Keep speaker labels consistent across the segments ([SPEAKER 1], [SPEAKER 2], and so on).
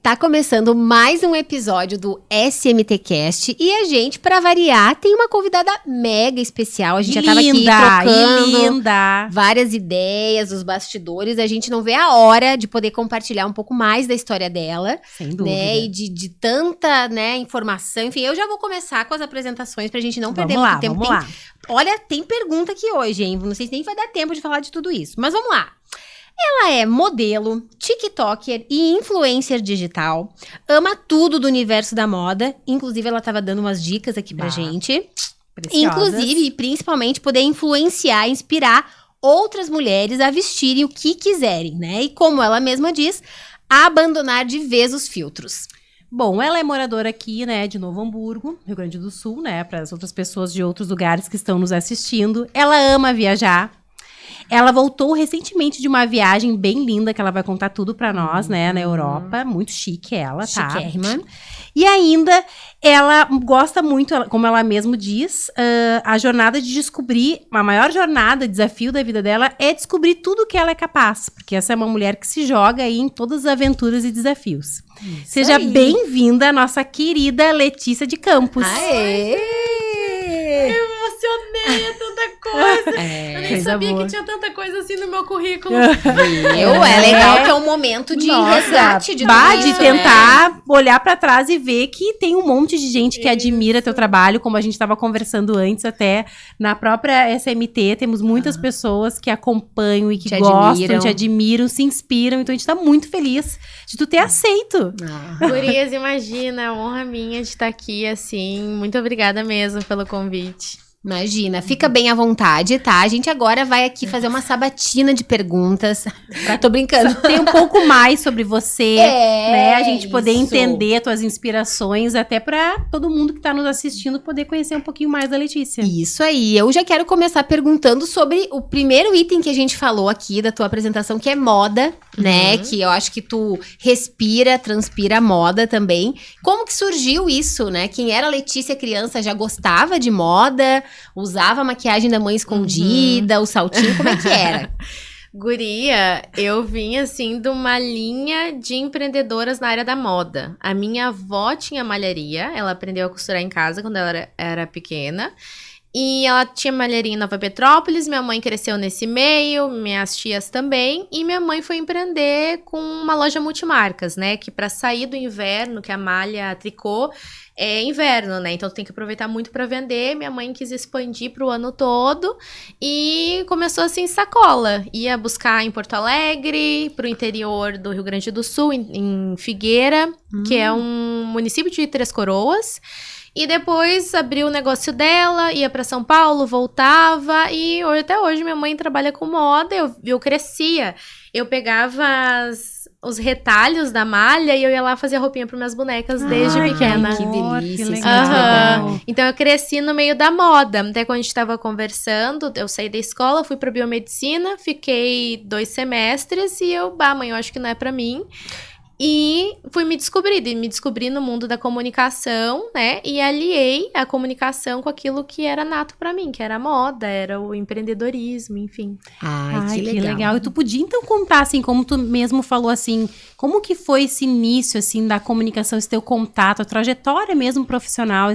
[SPEAKER 1] Tá começando mais um episódio do SMT Cast e a gente, pra variar, tem uma convidada mega especial. A gente já tava aqui trocando várias ideias, os bastidores. A gente não vê a hora de poder compartilhar um pouco mais da história dela.
[SPEAKER 2] Sem dúvida.
[SPEAKER 1] Né? E de tanta, né, informação. Enfim, eu já vou começar com as apresentações pra gente não perder muito tempo.
[SPEAKER 2] Vamos lá.
[SPEAKER 1] Olha, tem pergunta aqui hoje, hein? Não sei se nem vai dar tempo de falar de tudo isso. Mas vamos lá. Ela é modelo, tiktoker e influencer digital. Ama tudo do universo da moda. Inclusive, ela estava dando umas dicas aqui pra gente.
[SPEAKER 2] Preciosas.
[SPEAKER 1] Inclusive, e principalmente, poder influenciar, inspirar outras mulheres a vestirem o que quiserem, né? E como ela mesma diz, abandonar de vez os filtros.
[SPEAKER 2] Bom, ela é moradora aqui, né, de Novo Hamburgo, Rio Grande do Sul, né, para as outras pessoas de outros lugares que estão nos assistindo. Ela ama viajar. Ela voltou recentemente de uma viagem bem linda, que ela vai contar tudo pra nós, né, na Europa. Muito chique ela, tá?
[SPEAKER 1] Chiquérrima.
[SPEAKER 2] E ainda, ela gosta muito, como ela mesma diz, a jornada de descobrir, a maior jornada, desafio da vida dela é descobrir tudo que ela é capaz. Porque essa é uma mulher que se joga aí em todas as aventuras e desafios.
[SPEAKER 1] Isso
[SPEAKER 2] Seja
[SPEAKER 1] aí.
[SPEAKER 2] bem-vinda, nossa querida Letícia de Campos.
[SPEAKER 1] Aê!
[SPEAKER 3] Emocionei, é tanta coisa. Eu nem
[SPEAKER 2] coisa
[SPEAKER 3] sabia
[SPEAKER 2] boa.
[SPEAKER 3] que tinha tanta coisa assim no meu currículo.
[SPEAKER 1] É legal que é um momento de resgate de tudo
[SPEAKER 2] de
[SPEAKER 1] isso,
[SPEAKER 2] tentar olhar pra trás e ver que tem um monte de gente que admira teu trabalho, como a gente estava conversando antes, até na própria SMT, temos muitas pessoas que acompanham e que
[SPEAKER 1] Te
[SPEAKER 2] gostam,
[SPEAKER 1] admiram.
[SPEAKER 2] te admiram, se inspiram, então a gente tá muito feliz de tu ter aceito.
[SPEAKER 3] Gurias, imagina, é honra minha de estar aqui, assim. Muito obrigada mesmo pelo convite.
[SPEAKER 1] Imagina, fica bem à vontade, tá? A gente agora vai aqui fazer uma sabatina de perguntas. Tô brincando.
[SPEAKER 2] Tem um pouco mais sobre você, né? A gente poder
[SPEAKER 1] isso.
[SPEAKER 2] entender tuas inspirações, até pra todo mundo que tá nos assistindo poder conhecer um pouquinho mais da Letícia.
[SPEAKER 1] Isso aí, eu já quero começar perguntando sobre o primeiro item que a gente falou aqui da tua apresentação, que é moda, né? Que eu acho que tu respira, transpira moda também. Como que surgiu isso, né? Quem era a Letícia criança já gostava de moda? Usava a maquiagem da mãe escondida, o saltinho, como é que era?
[SPEAKER 3] Guria, eu vim, assim, de uma linha de empreendedoras na área da moda. A minha avó tinha malharia, ela aprendeu a costurar em casa quando ela era pequena. E ela tinha malharia em Nova Petrópolis, minha mãe cresceu nesse meio, minhas tias também. E minha mãe foi empreender com uma loja multimarcas, né? Que para sair do inverno, que a malha tricô, é inverno, né? Então tem que aproveitar muito para vender. Minha mãe quis expandir para o ano todo e começou assim, sacola. Ia buscar em Porto Alegre, para o interior do Rio Grande do Sul, em Figueira, que é um município de Três Coroas. E depois abriu o negócio dela, ia pra São Paulo, voltava. E até hoje minha mãe trabalha com moda, eu crescia. Eu pegava os retalhos da malha e eu ia lá fazer roupinha para minhas bonecas desde pequena.
[SPEAKER 1] Que delícia, isso é muito
[SPEAKER 2] legal.
[SPEAKER 1] legal.
[SPEAKER 3] Então eu cresci no meio da moda. Até quando a gente tava conversando, eu saí da escola, fui pra biomedicina, fiquei 2 semestres e mãe, eu acho que não é pra mim. E fui me descobri no mundo da comunicação, né? E aliei a comunicação com aquilo que era nato pra mim, que era a moda, era o empreendedorismo, enfim.
[SPEAKER 1] Ai, que legal.
[SPEAKER 2] E tu podia então contar, assim, como tu mesmo falou, assim, como que foi esse início, assim, da comunicação, esse teu contato, a trajetória mesmo profissional,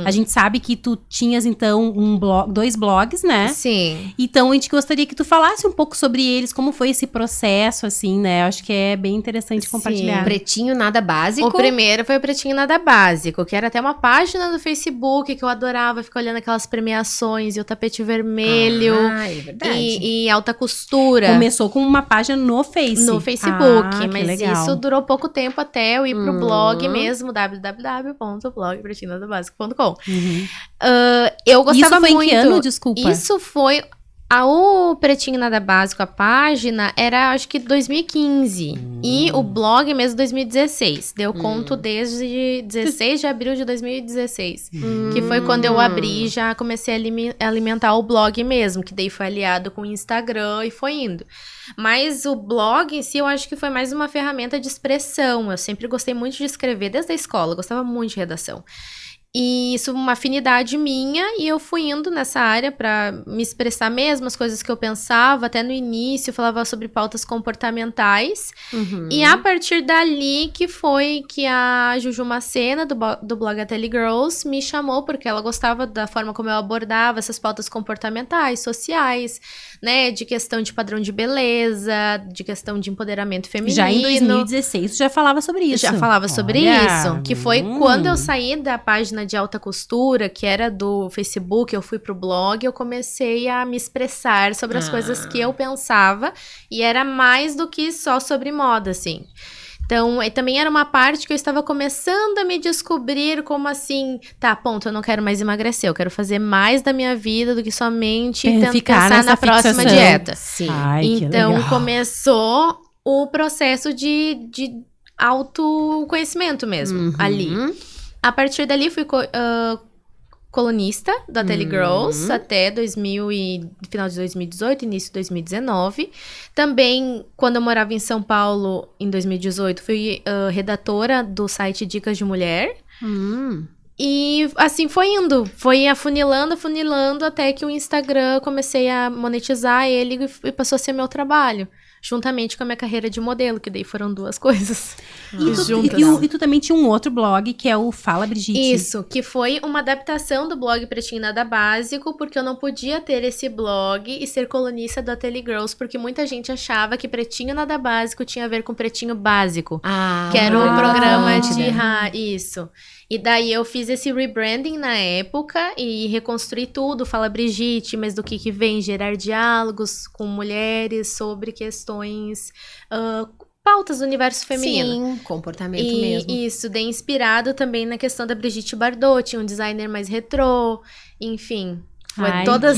[SPEAKER 2] a gente sabe que tu tinhas, então, 2 blogs, né?
[SPEAKER 3] Sim.
[SPEAKER 2] Então, a gente gostaria que tu falasse um pouco sobre eles, como foi esse processo, assim, né? Eu acho que é bem interessante compartilhar.
[SPEAKER 1] Pretinho Nada Básico.
[SPEAKER 3] O primeiro foi o Pretinho Nada Básico, que era até uma página do Facebook que eu adorava ficar olhando aquelas premiações e o tapete vermelho
[SPEAKER 1] É verdade.
[SPEAKER 3] e alta costura.
[SPEAKER 2] Começou com uma página no Face.
[SPEAKER 3] No Facebook,
[SPEAKER 2] que
[SPEAKER 3] mas
[SPEAKER 2] legal.
[SPEAKER 3] isso durou pouco tempo até eu ir pro blog mesmo, www.blogpretinonadabásico.com. Eu gostava
[SPEAKER 2] Isso foi
[SPEAKER 3] muito.
[SPEAKER 2] em que ano, desculpa?
[SPEAKER 3] Isso foi... O Pretinho Nada Básico, a página, era acho que 2015. E o blog mesmo 2016. Deu conto desde 16 de abril de 2016. Que foi quando eu abri e já comecei a alimentar o blog mesmo. Que daí foi aliado com o Instagram e foi indo. Mas o blog em si, eu acho que foi mais uma ferramenta de expressão. Eu sempre gostei muito de escrever desde a escola. Eu gostava muito de redação. E isso uma afinidade minha, e eu fui indo nessa área pra me expressar mesmo, as coisas que eu pensava. Até no início eu falava sobre pautas comportamentais. E a partir dali que foi que a Juju Macena, do blog A Telegirls, me chamou, porque ela gostava da forma como eu abordava essas pautas comportamentais, sociais, né? De questão de padrão de beleza, de questão de empoderamento feminino.
[SPEAKER 2] Já em 2016, tu já falava sobre isso.
[SPEAKER 3] Já falava sobre isso. Que foi quando eu saí da página de alta costura, que era do Facebook, eu fui pro blog, eu comecei a me expressar sobre as coisas que eu pensava, e era mais do que só sobre moda, assim. Então, também era uma parte que eu estava começando a me descobrir como assim, tá, ponto, eu não quero mais emagrecer, eu quero fazer mais da minha vida do que somente pensar na próxima dieta.
[SPEAKER 1] Sim.
[SPEAKER 2] Ai,
[SPEAKER 3] então, começou o processo de autoconhecimento mesmo, ali. A partir dali, fui colunista da Telegirls até final de 2018, início de 2019. Também, quando eu morava em São Paulo, em 2018, fui redatora do site Dicas de Mulher. E assim foi indo, foi afunilando, até que o Instagram, comecei a monetizar ele e passou a ser meu trabalho. Juntamente com a minha carreira de modelo, que daí foram duas coisas juntas.
[SPEAKER 2] E tu também tinha um outro blog, que é o Fala Brigitte.
[SPEAKER 3] Isso, que foi uma adaptação do blog Pretinho Nada Básico, porque eu não podia ter esse blog e ser colunista da Telegirls, porque muita gente achava que Pretinho Nada Básico tinha a ver com Pretinho Básico, que era um programa de isso. E daí eu fiz esse rebranding na época e reconstruí tudo, Fala Brigitte, mas do que vem gerar diálogos com mulheres sobre questões, pautas do universo feminino.
[SPEAKER 1] Sim, comportamento mesmo.
[SPEAKER 3] Isso, daí inspirado também na questão da Brigitte Bardot, tinha um designer mais retrô, enfim.
[SPEAKER 2] Que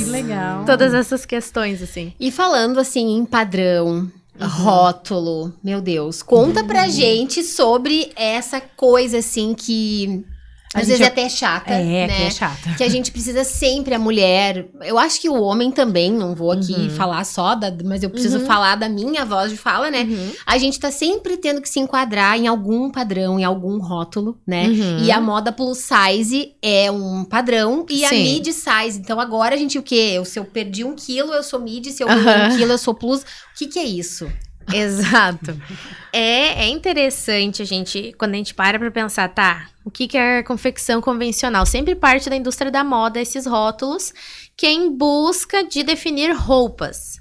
[SPEAKER 2] legal.
[SPEAKER 3] Todas essas questões, assim.
[SPEAKER 1] E falando, assim, em padrão, rótulo, meu Deus, conta pra gente sobre essa coisa, assim, que às vezes é até chata, né?
[SPEAKER 2] Que é chata.
[SPEAKER 1] Que a gente precisa sempre, a mulher, eu acho que o homem também, não vou aqui falar só, mas eu preciso falar da minha voz de fala, né? A gente tá sempre tendo que se enquadrar em algum padrão, em algum rótulo, né? E a moda plus size é um padrão, e a mid size, então agora a gente o quê? Se eu perdi 1 quilo, eu sou mid, se eu ganhei 1 quilo, eu sou plus. O que é isso?
[SPEAKER 3] Exato. É interessante quando a gente para pra pensar, tá, o que é a confecção convencional? Sempre parte da indústria da moda, esses rótulos, que é em busca de definir roupas.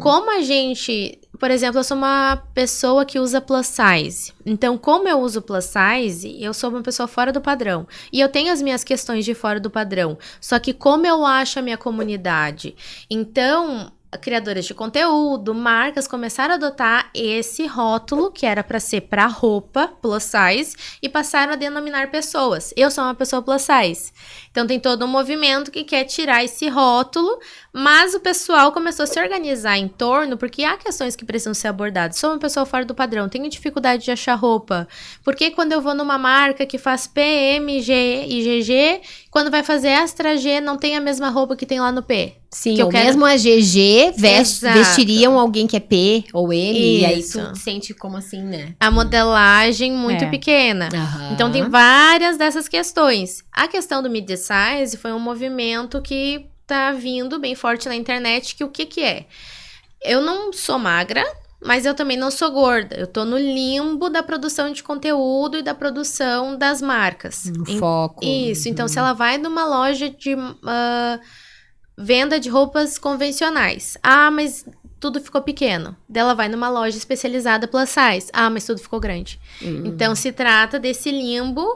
[SPEAKER 3] Como a gente, por exemplo, eu sou uma pessoa que usa plus size. Então, como eu uso plus size, eu sou uma pessoa fora do padrão. E eu tenho as minhas questões de fora do padrão. Só que como eu acho a minha comunidade? Então, criadoras de conteúdo, marcas começaram a adotar esse rótulo, que era para ser para roupa plus size, e passaram a denominar pessoas. Eu sou uma pessoa plus size. Então tem todo um movimento que quer tirar esse rótulo, mas o pessoal começou a se organizar em torno, porque há questões que precisam ser abordadas. Sou uma pessoa fora do padrão, tenho dificuldade de achar roupa. Porque quando eu vou numa marca que faz PM, G e GG, quando vai fazer extra G, não tem a mesma roupa que tem lá no P?
[SPEAKER 1] Sim,
[SPEAKER 3] que
[SPEAKER 1] ou mesmo a GG
[SPEAKER 3] Exato.
[SPEAKER 1] vestiriam alguém que é P ou M, e aí
[SPEAKER 3] Isso.
[SPEAKER 1] tu sente como assim, né?
[SPEAKER 3] A modelagem muito pequena. Então tem várias dessas questões. A questão do mid-size foi um movimento que tá vindo bem forte na internet, que o que é? Eu não sou magra, mas eu também não sou gorda. Eu tô no limbo da produção de conteúdo e da produção das marcas.
[SPEAKER 1] No foco.
[SPEAKER 3] Isso, então se ela vai numa loja de venda de roupas convencionais. Ah, mas tudo ficou pequeno. Dela vai numa loja especializada plus size. Ah, mas tudo ficou grande. Então se trata desse limbo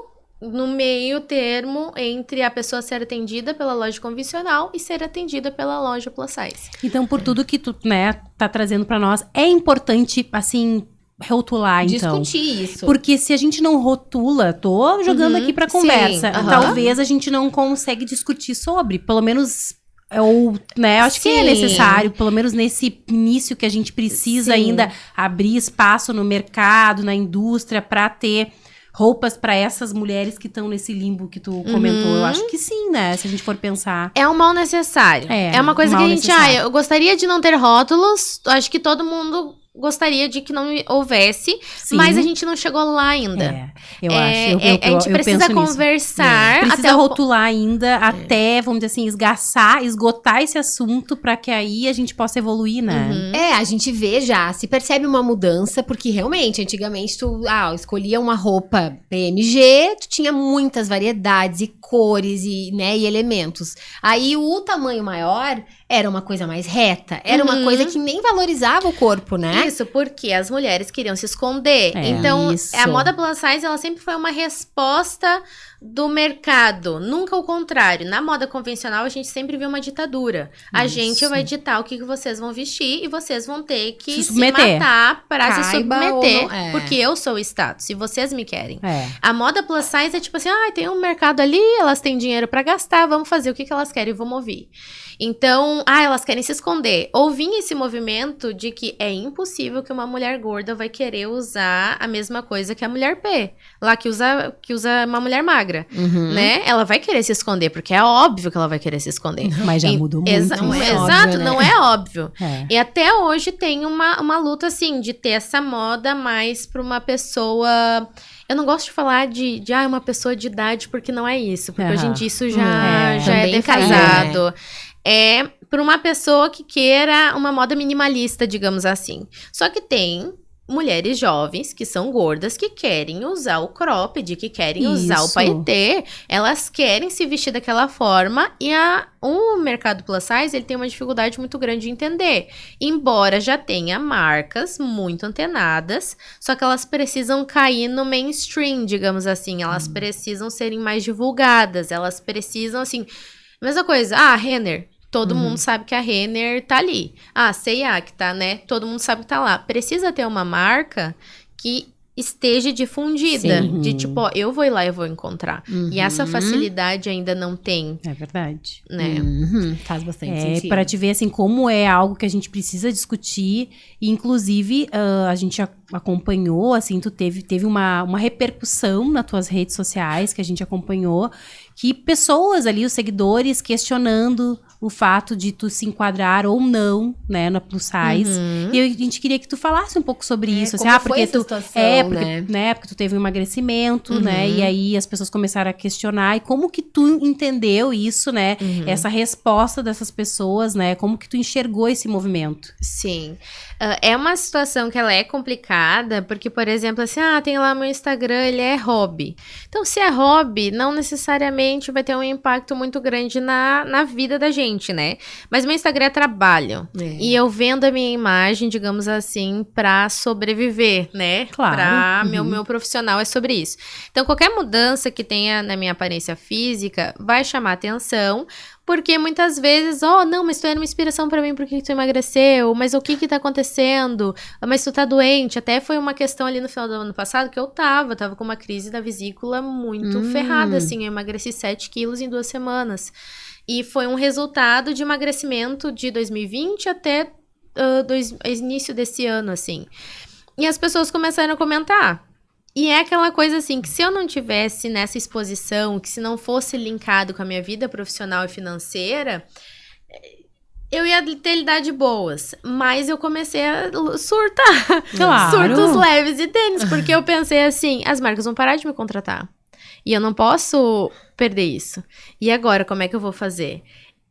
[SPEAKER 3] no meio termo entre a pessoa ser atendida pela loja convencional e ser atendida pela loja plus size.
[SPEAKER 2] Então, por tudo que tu, né, tá trazendo pra nós, é importante, assim, rotular, então.
[SPEAKER 1] Discutir isso.
[SPEAKER 2] Porque se a gente não rotula, tô jogando aqui pra conversa,
[SPEAKER 3] sim,
[SPEAKER 2] talvez a gente não consegue discutir sobre, pelo menos... Ou, né, eu acho que é necessário, pelo menos nesse início que a gente precisa ainda abrir espaço no mercado, na indústria, pra ter roupas pra essas mulheres que estão nesse limbo que tu comentou. Eu acho que sim, né, se a gente for pensar.
[SPEAKER 3] É um mal necessário. É uma coisa que a gente, eu gostaria de não ter rótulos, acho que todo mundo gostaria de que não houvesse,
[SPEAKER 2] Sim.
[SPEAKER 3] mas a gente não chegou lá ainda.
[SPEAKER 2] Eu acho.
[SPEAKER 3] A gente precisa conversar.
[SPEAKER 2] Precisa
[SPEAKER 3] até
[SPEAKER 2] rotular ainda, até, vamos dizer assim, esgotar esse assunto pra que aí a gente possa evoluir, né?
[SPEAKER 1] A gente vê já, se percebe uma mudança, porque realmente, antigamente tu escolhia uma roupa PMG, tu tinha muitas variedades e cores e elementos. Aí o tamanho maior era uma coisa mais reta, era uma coisa que nem valorizava o corpo, né?
[SPEAKER 3] Isso, porque as mulheres queriam se esconder. Então,
[SPEAKER 2] Isso.
[SPEAKER 3] a moda plus size, ela sempre foi uma resposta do mercado, nunca o contrário. Na moda convencional, a gente sempre viu uma ditadura. A gente vai ditar o que vocês vão vestir e vocês vão ter que se matar para se submeter, porque eu sou o status, e vocês me querem. A moda plus size é tipo assim, tem um mercado ali, elas têm dinheiro para gastar, vamos fazer o que elas querem e vamos ouvir. Então, elas querem se esconder. Ouvi esse movimento de que é impossível que uma mulher gorda vai querer usar a mesma coisa que a mulher P, lá que usa uma mulher magra, né? Ela vai querer se esconder, porque é óbvio que ela vai querer se esconder.
[SPEAKER 2] Mas já mudou muito.
[SPEAKER 3] Exato,
[SPEAKER 1] óbvio, né?
[SPEAKER 3] Não é óbvio. E até hoje tem uma luta, assim, de ter essa moda mais pra uma pessoa... Eu não gosto de falar de uma pessoa de idade, porque não é isso. Porque hoje em dia isso já é defasado.
[SPEAKER 1] Né?
[SPEAKER 3] É para uma pessoa que queira uma moda minimalista, digamos assim. Só que tem mulheres jovens que são gordas, que querem usar o cropped, que querem usar o paetê. Elas querem se vestir daquela forma e o mercado plus size, ele tem uma dificuldade muito grande de entender. Embora já tenha marcas muito antenadas, só que elas precisam cair no mainstream, digamos assim. Elas precisam serem mais divulgadas, elas precisam, assim... Mesma coisa, Renner. Todo mundo sabe que a Renner tá ali. C&A que tá, né? Todo mundo sabe que tá lá. Precisa ter uma marca que esteja difundida. De tipo, eu vou ir lá e vou encontrar. E essa facilidade ainda não tem.
[SPEAKER 2] É verdade.
[SPEAKER 3] Né?
[SPEAKER 1] Faz bastante sentido.
[SPEAKER 2] Para te ver, assim, como é algo que a gente precisa discutir. E, inclusive, a gente acompanhou, assim, tu teve uma repercussão nas tuas redes sociais que a gente acompanhou. Que pessoas ali, os seguidores, questionando o fato de tu se enquadrar ou não, né, na plus size. E a gente queria que tu falasse um pouco sobre isso. Assim,
[SPEAKER 1] como
[SPEAKER 2] porque
[SPEAKER 1] foi essa situação,
[SPEAKER 2] né? Porque tu teve um emagrecimento, né? E aí as pessoas começaram a questionar. E como que tu entendeu isso, né? Essa resposta dessas pessoas, né? Como que tu enxergou esse movimento?
[SPEAKER 3] Sim. É uma situação que ela é complicada, porque, por exemplo, assim, tem lá meu Instagram, ele é hobby. Então, se é hobby, não necessariamente vai ter um impacto muito grande na vida da gente, né? Mas meu Instagram é trabalho. E eu vendo a minha imagem, digamos assim, pra sobreviver, né?
[SPEAKER 2] Claro.
[SPEAKER 3] Meu profissional é sobre isso. Então, qualquer mudança que tenha na minha aparência física vai chamar atenção, porque muitas vezes, não, mas tu era uma inspiração pra mim, por que tu emagreceu? Mas o que tá acontecendo? Mas tu tá doente? Até foi uma questão ali no final do ano passado que eu tava com uma crise da vesícula muito ferrada, assim, eu emagreci 7 quilos em 2 semanas. E foi um resultado de emagrecimento de 2020 até início desse ano, assim. E as pessoas começaram a comentar. E é aquela coisa assim, que se eu não tivesse nessa exposição, que se não fosse linkado com a minha vida profissional e financeira, eu ia ter lidade boas. Mas eu comecei a surtar.
[SPEAKER 2] Claro.
[SPEAKER 3] Surtos leves e tênis, porque eu pensei assim, as marcas vão parar de me contratar. E eu não posso perder isso. E agora, como é que eu vou fazer?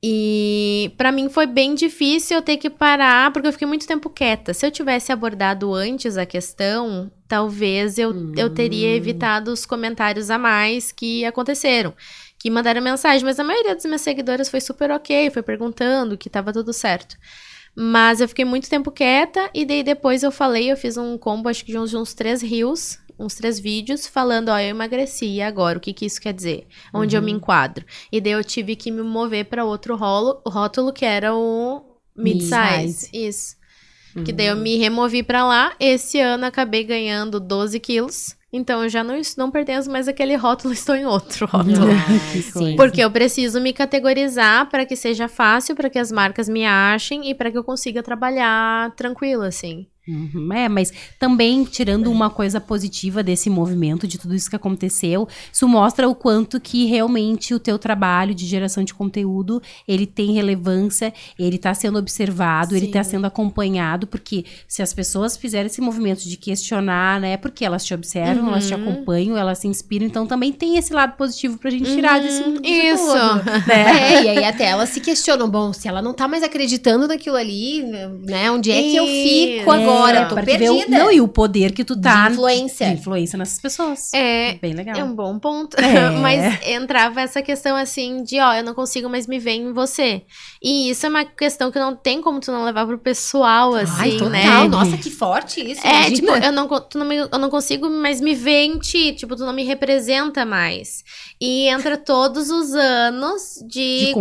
[SPEAKER 3] E pra mim foi bem difícil eu ter que parar, porque eu fiquei muito tempo quieta. Se eu tivesse abordado antes a questão, talvez eu teria evitado os comentários a mais que aconteceram. Que mandaram mensagem, mas a maioria das minhas seguidoras foi super ok, foi perguntando que tava tudo certo. Mas eu fiquei muito tempo quieta, e daí depois eu fiz um combo, acho que de uns 3 reels, uns 3 vídeos, falando, eu emagreci, e agora, o que isso quer dizer? Onde eu me enquadro? E daí eu tive que me mover para outro rótulo, que era o mid-size. Isso. Que daí eu me removi para lá, esse ano acabei ganhando 12 quilos, então eu já não pertenço mais àquele rótulo, estou em outro rótulo.
[SPEAKER 2] Sim.
[SPEAKER 3] Porque eu preciso me categorizar para que seja fácil, para que as marcas me achem e para que eu consiga trabalhar tranquilo, assim.
[SPEAKER 2] Mas também, tirando uma coisa positiva desse movimento, de tudo isso que aconteceu, isso mostra o quanto que realmente o teu trabalho de geração de conteúdo, ele tem relevância, ele tá sendo observado, ele tá sendo acompanhado, porque se as pessoas fizerem esse movimento de questionar, né, porque elas te observam, elas te acompanham, elas se inspiram, então também tem esse lado positivo pra gente tirar desse mundo
[SPEAKER 3] Isso.
[SPEAKER 2] todo, né?
[SPEAKER 1] E aí até elas se questionam, bom, se ela não tá mais acreditando naquilo ali, né, onde é que eu fico agora? Eu tô
[SPEAKER 2] Porque vê
[SPEAKER 1] perdida.
[SPEAKER 2] Não, e o poder que tu tá
[SPEAKER 1] De influência.
[SPEAKER 2] de influência nessas pessoas. Bem legal.
[SPEAKER 3] É um bom ponto.
[SPEAKER 2] É.
[SPEAKER 3] Mas entrava essa questão assim de, eu não consigo mais me ver em você. E isso é uma questão que não tem como tu não levar pro pessoal, assim,
[SPEAKER 1] Ai, total.
[SPEAKER 3] né?
[SPEAKER 1] Nossa, que forte isso.
[SPEAKER 3] Tipo,
[SPEAKER 1] imagina.
[SPEAKER 3] eu não consigo mais me ver em ti. Tipo, tu não me representa mais. E entra todos os anos
[SPEAKER 2] De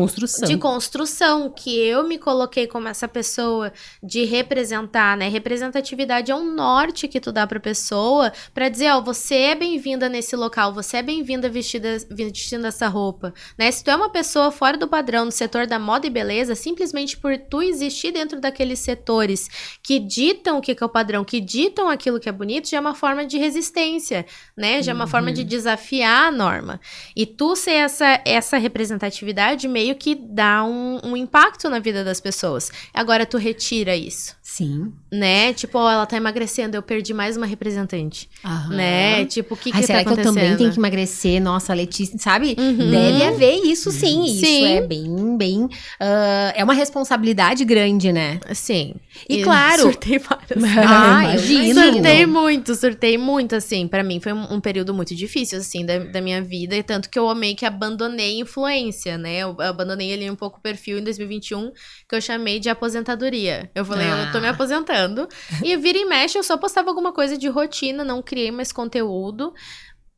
[SPEAKER 2] construção.
[SPEAKER 3] que eu me coloquei como essa pessoa de representar, né? Representatividade é um norte que tu dá pra pessoa pra dizer, você é bem-vinda nesse local, você é bem-vinda vestindo essa roupa, né? Se tu é uma pessoa fora do padrão no setor da moda e beleza, simplesmente por tu existir dentro daqueles setores que ditam o que é o padrão, que ditam aquilo que é bonito, já é uma forma de resistência, né? Já é uma forma de desafiar a norma. E tu ser essa representatividade meio que dá um impacto na vida das pessoas. Agora tu retira isso.
[SPEAKER 1] Sim.
[SPEAKER 3] Né? Tipo, ela tá emagrecendo, eu perdi mais uma representante.
[SPEAKER 1] Aham.
[SPEAKER 3] Né? Tipo, o que
[SPEAKER 1] Ai,
[SPEAKER 3] que
[SPEAKER 1] será
[SPEAKER 3] tá
[SPEAKER 1] que eu
[SPEAKER 3] acontecendo?
[SPEAKER 1] também tenho que emagrecer? Nossa, Letícia, sabe? Deve haver isso, sim. Isso
[SPEAKER 3] Sim.
[SPEAKER 1] é bem... é uma responsabilidade grande, né?
[SPEAKER 3] Sim.
[SPEAKER 1] E claro...
[SPEAKER 3] Surtei várias.
[SPEAKER 1] Imagino.
[SPEAKER 3] Surtei muito, assim. Pra mim foi um período muito difícil, assim, da minha vida. E tanto que eu meio que abandonei influência, né? Eu abandonei ali um pouco o perfil em 2021, que eu chamei de aposentadoria. Eu falei, eu tô me aposentando. E vira e mexe, eu só postava alguma coisa de rotina, não criei mais conteúdo.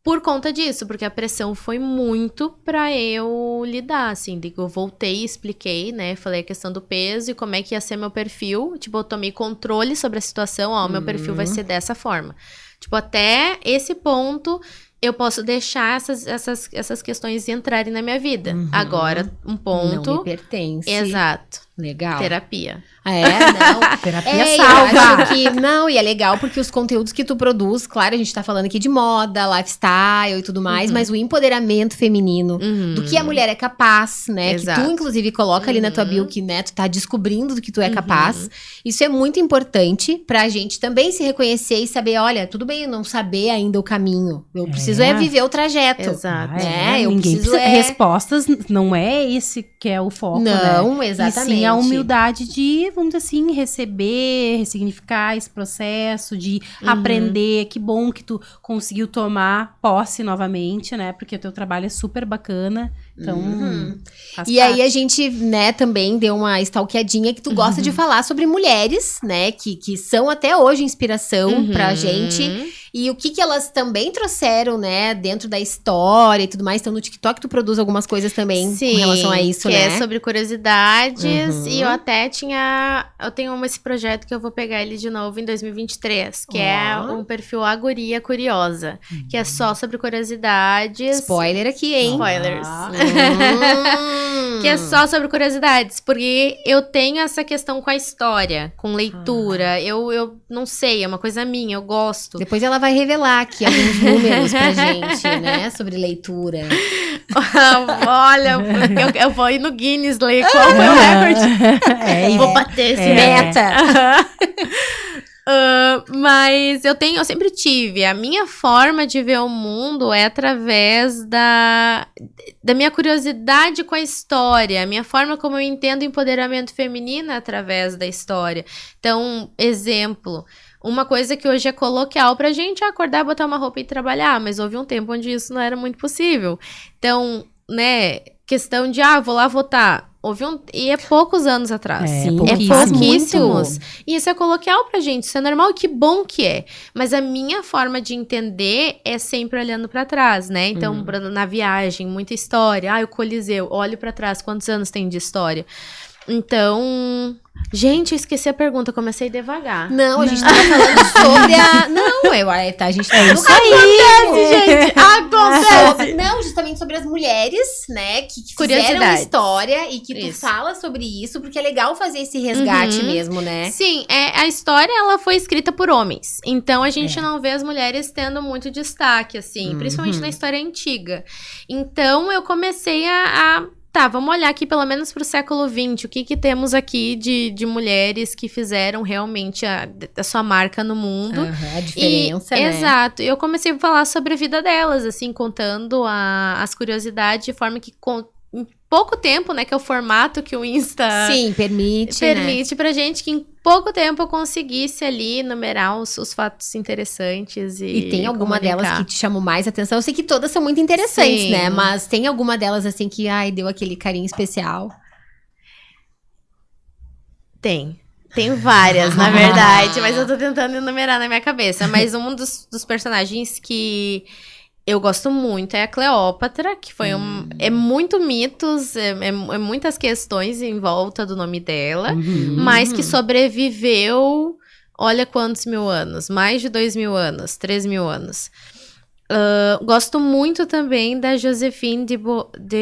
[SPEAKER 3] Por conta disso, porque a pressão foi muito pra eu lidar, assim, eu voltei e expliquei, né, falei a questão do peso e como é que ia ser meu perfil, tipo, eu tomei controle sobre a situação, meu perfil vai ser dessa forma. Tipo, até esse ponto, eu posso deixar essas questões entrarem na minha vida. Agora, um ponto...
[SPEAKER 1] Não me pertence.
[SPEAKER 3] Exato.
[SPEAKER 1] Legal.
[SPEAKER 3] Terapia.
[SPEAKER 1] Não.
[SPEAKER 2] Terapia
[SPEAKER 1] Eu
[SPEAKER 2] salva.
[SPEAKER 1] acho que, não, e é legal porque os conteúdos que tu produz, claro, a gente tá falando aqui de moda, lifestyle e tudo mais, mas o empoderamento feminino, do que a mulher é capaz, né?
[SPEAKER 3] Exato.
[SPEAKER 1] Que tu, inclusive, coloca ali na tua bio que, né, tu tá descobrindo do que tu é capaz. Isso é muito importante pra gente também se reconhecer e saber, olha, tudo bem eu não saber ainda o caminho. Eu preciso viver o trajeto.
[SPEAKER 3] Exato.
[SPEAKER 1] Eu
[SPEAKER 2] Ninguém
[SPEAKER 1] preciso
[SPEAKER 2] precisa... Respostas não é esse que é o foco,
[SPEAKER 1] Não,
[SPEAKER 2] né?
[SPEAKER 1] exatamente.
[SPEAKER 2] E sim a humildade de, vamos dizer assim, receber, ressignificar esse processo, de aprender. Que bom que tu conseguiu tomar posse novamente, né? Porque o teu trabalho é super bacana. Então, faz
[SPEAKER 1] E
[SPEAKER 2] parte.
[SPEAKER 1] aí a gente, né, também deu uma stalkeadinha que tu gosta de falar sobre mulheres, né, que são até hoje inspiração pra gente. E o que elas também trouxeram, né, dentro da história e tudo mais. Então no TikTok tu produz algumas coisas também com relação a isso,
[SPEAKER 3] que
[SPEAKER 1] né?
[SPEAKER 3] é sobre curiosidades. E eu até eu tenho esse projeto que eu vou pegar ele de novo em 2023, que é um perfil A Guria Curiosa, que é só sobre curiosidades.
[SPEAKER 1] Spoiler aqui, hein?
[SPEAKER 3] Spoilers. Que é só sobre curiosidades, porque eu tenho essa questão com a história, com leitura. Eu não sei, é uma coisa minha, eu gosto.
[SPEAKER 1] Depois ela vai revelar aqui alguns números pra gente, né, sobre leitura.
[SPEAKER 3] Olha, eu vou ir no Guinness ler qual foi o recorde. Vou bater esse meta. Mas eu sempre tive. A minha forma de ver o mundo é através da minha curiosidade com a história. A minha forma como eu entendo o empoderamento feminino é através da história. Então, exemplo... Uma coisa que hoje é coloquial pra gente é acordar, botar uma roupa e trabalhar, mas houve um tempo onde isso não era muito possível. Então, né, questão de, vou lá votar. E é poucos anos atrás.
[SPEAKER 1] Sim,
[SPEAKER 3] pouquíssimos. E isso é coloquial pra gente, isso é normal e que bom que é. Mas a minha forma de entender é sempre olhando pra trás, né? Então, na viagem, muita história. O Coliseu, olho pra trás, quantos anos tem de história? Então... Gente, eu esqueci a pergunta, comecei devagar.
[SPEAKER 1] Não, a gente tava falando sobre a... Não, a gente tá
[SPEAKER 2] isso aí,
[SPEAKER 3] gente, acontece.
[SPEAKER 1] Não, justamente sobre as mulheres, né, que fizeram
[SPEAKER 3] Curiosidades.
[SPEAKER 1] história e que tu
[SPEAKER 3] Isso.
[SPEAKER 1] fala sobre isso, porque é legal fazer esse resgate mesmo, né?
[SPEAKER 3] Sim, a história ela foi escrita por homens. Então a gente não vê as mulheres tendo muito destaque, assim, principalmente na história antiga. Então eu comecei Tá, vamos olhar aqui pelo menos pro século XX. O que temos aqui de mulheres que fizeram realmente a sua marca no mundo.
[SPEAKER 1] A diferença, né?
[SPEAKER 3] Exato. E eu comecei a falar sobre a vida delas, assim, contando as curiosidades de forma que... Em pouco tempo, né, que é o formato que o Insta
[SPEAKER 1] Sim, permite
[SPEAKER 3] pra gente que em pouco tempo eu conseguisse ali enumerar os fatos interessantes
[SPEAKER 1] E tem alguma
[SPEAKER 3] comunicar.
[SPEAKER 1] delas que te chamou mais atenção? Eu sei que todas são muito interessantes,
[SPEAKER 3] Sim.
[SPEAKER 1] né? Mas tem alguma delas, assim, que, deu aquele carinho especial?
[SPEAKER 3] Tem várias, na verdade, mas eu tô tentando enumerar na minha cabeça. Mas um dos personagens que eu gosto muito é a Cleópatra, que foi é muito mitos, é muitas questões em volta do nome dela, mas que sobreviveu, olha quantos mil anos, mais de 2.000 anos, 3.000 anos. Gosto muito também da Joséphine de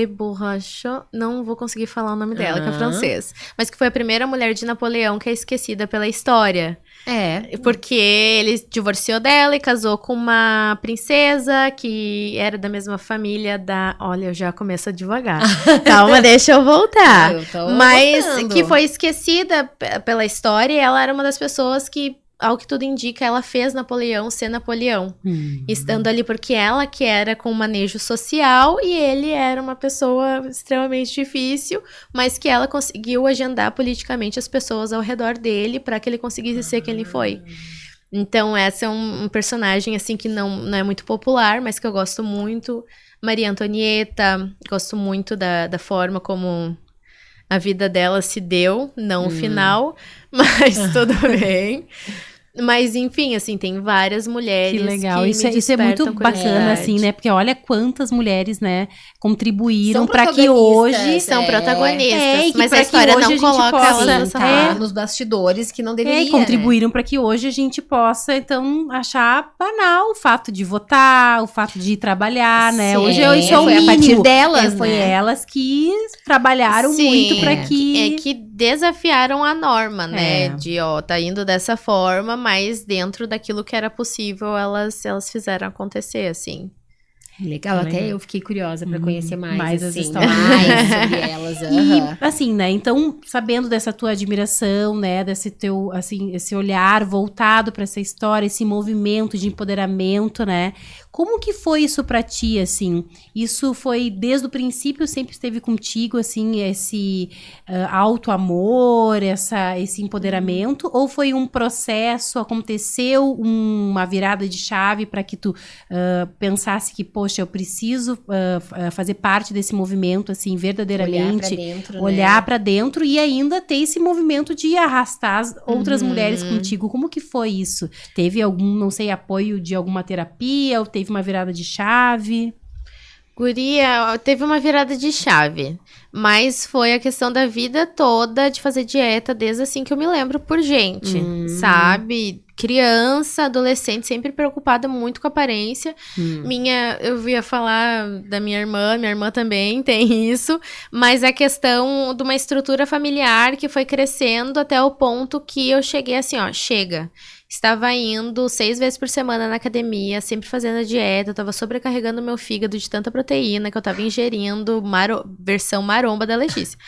[SPEAKER 3] Beauharnais, não vou conseguir falar o nome dela, que é francês, mas que foi a primeira mulher de Napoleão que é esquecida pela história. Porque ele divorciou dela e casou com uma princesa que era da mesma família da... Olha, eu já começo devagar. Calma, deixa eu voltar. Mas que foi esquecida pela história e ela era uma das pessoas que, ao que tudo indica, ela fez Napoleão ser Napoleão. Estando ali porque ela que era com manejo social e ele era uma pessoa extremamente difícil, mas que ela conseguiu agendar politicamente as pessoas ao redor dele para que ele conseguisse ser quem ele foi. Então essa é um personagem assim que não é muito popular, mas que eu gosto muito. Maria Antonieta, gosto muito da forma como a vida dela se deu, não o final, mas tudo bem. Mas, enfim, assim, tem várias mulheres
[SPEAKER 2] que legal.
[SPEAKER 3] que
[SPEAKER 2] Isso é muito bacana,
[SPEAKER 3] curiosidade.
[SPEAKER 2] assim, né? Porque olha quantas mulheres, né, contribuíram
[SPEAKER 1] São
[SPEAKER 2] para que hoje...
[SPEAKER 3] São protagonistas,
[SPEAKER 2] e que
[SPEAKER 3] mas
[SPEAKER 2] pra
[SPEAKER 3] a história
[SPEAKER 2] que hoje
[SPEAKER 3] não
[SPEAKER 2] a gente
[SPEAKER 3] coloca
[SPEAKER 2] possa-
[SPEAKER 3] elas
[SPEAKER 1] Tá nos bastidores que não deveria,
[SPEAKER 2] e contribuíram para que hoje a gente possa, então, achar banal o fato de votar, o fato de trabalhar, né?
[SPEAKER 1] Sim,
[SPEAKER 2] Hoje isso é o
[SPEAKER 1] foi a
[SPEAKER 2] mínimo.
[SPEAKER 1] partir delas,
[SPEAKER 2] Foi
[SPEAKER 1] né?
[SPEAKER 2] elas que trabalharam
[SPEAKER 3] Sim,
[SPEAKER 2] muito para que...
[SPEAKER 3] que desafiaram a norma, né?
[SPEAKER 2] É.
[SPEAKER 3] De, tá indo dessa forma, mas dentro daquilo que era possível, elas fizeram acontecer, assim.
[SPEAKER 1] Legal, até
[SPEAKER 2] Legal.
[SPEAKER 1] eu fiquei curiosa pra conhecer
[SPEAKER 2] mais as
[SPEAKER 1] assim,
[SPEAKER 2] histórias.
[SPEAKER 1] mais sobre elas.
[SPEAKER 2] E, assim, né, então, sabendo dessa tua admiração, né, desse teu, assim, esse olhar voltado para essa história, esse movimento de empoderamento, né, como que foi isso pra ti, assim? Isso foi, desde o princípio, sempre esteve contigo, assim, esse alto amor, esse empoderamento, ou foi um processo, aconteceu uma virada de chave para que tu pensasse que, poxa, eu preciso fazer parte desse movimento, assim, verdadeiramente, olhar pra dentro e ainda ter esse movimento de arrastar as outras mulheres contigo. Como que foi isso? Teve algum, não sei, apoio de alguma terapia, ou teve uma virada de chave?
[SPEAKER 3] Guria, teve uma virada de chave, mas foi a questão da vida toda de fazer dieta desde assim que eu me lembro por gente, sabe? Criança, adolescente, sempre preocupada muito com a aparência. Eu ia falar da minha irmã também tem isso, mas a questão de uma estrutura familiar que foi crescendo até o ponto que eu cheguei assim, chega. Estava indo 6 vezes por semana na academia, sempre fazendo a dieta, eu tava sobrecarregando meu fígado de tanta proteína que eu tava ingerindo, versão maromba da Letícia.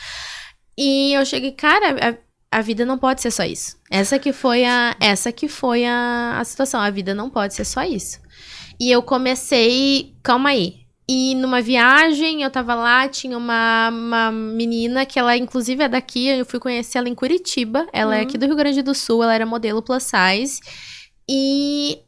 [SPEAKER 3] E eu cheguei, cara, a vida não pode ser só isso. Essa que foi a situação, a vida não pode ser só isso. E eu comecei, calma aí. E numa viagem, eu tava lá, tinha uma menina que ela, inclusive, é daqui, eu fui conhecer ela em Curitiba, ela é aqui do Rio Grande do Sul, ela era modelo plus size, e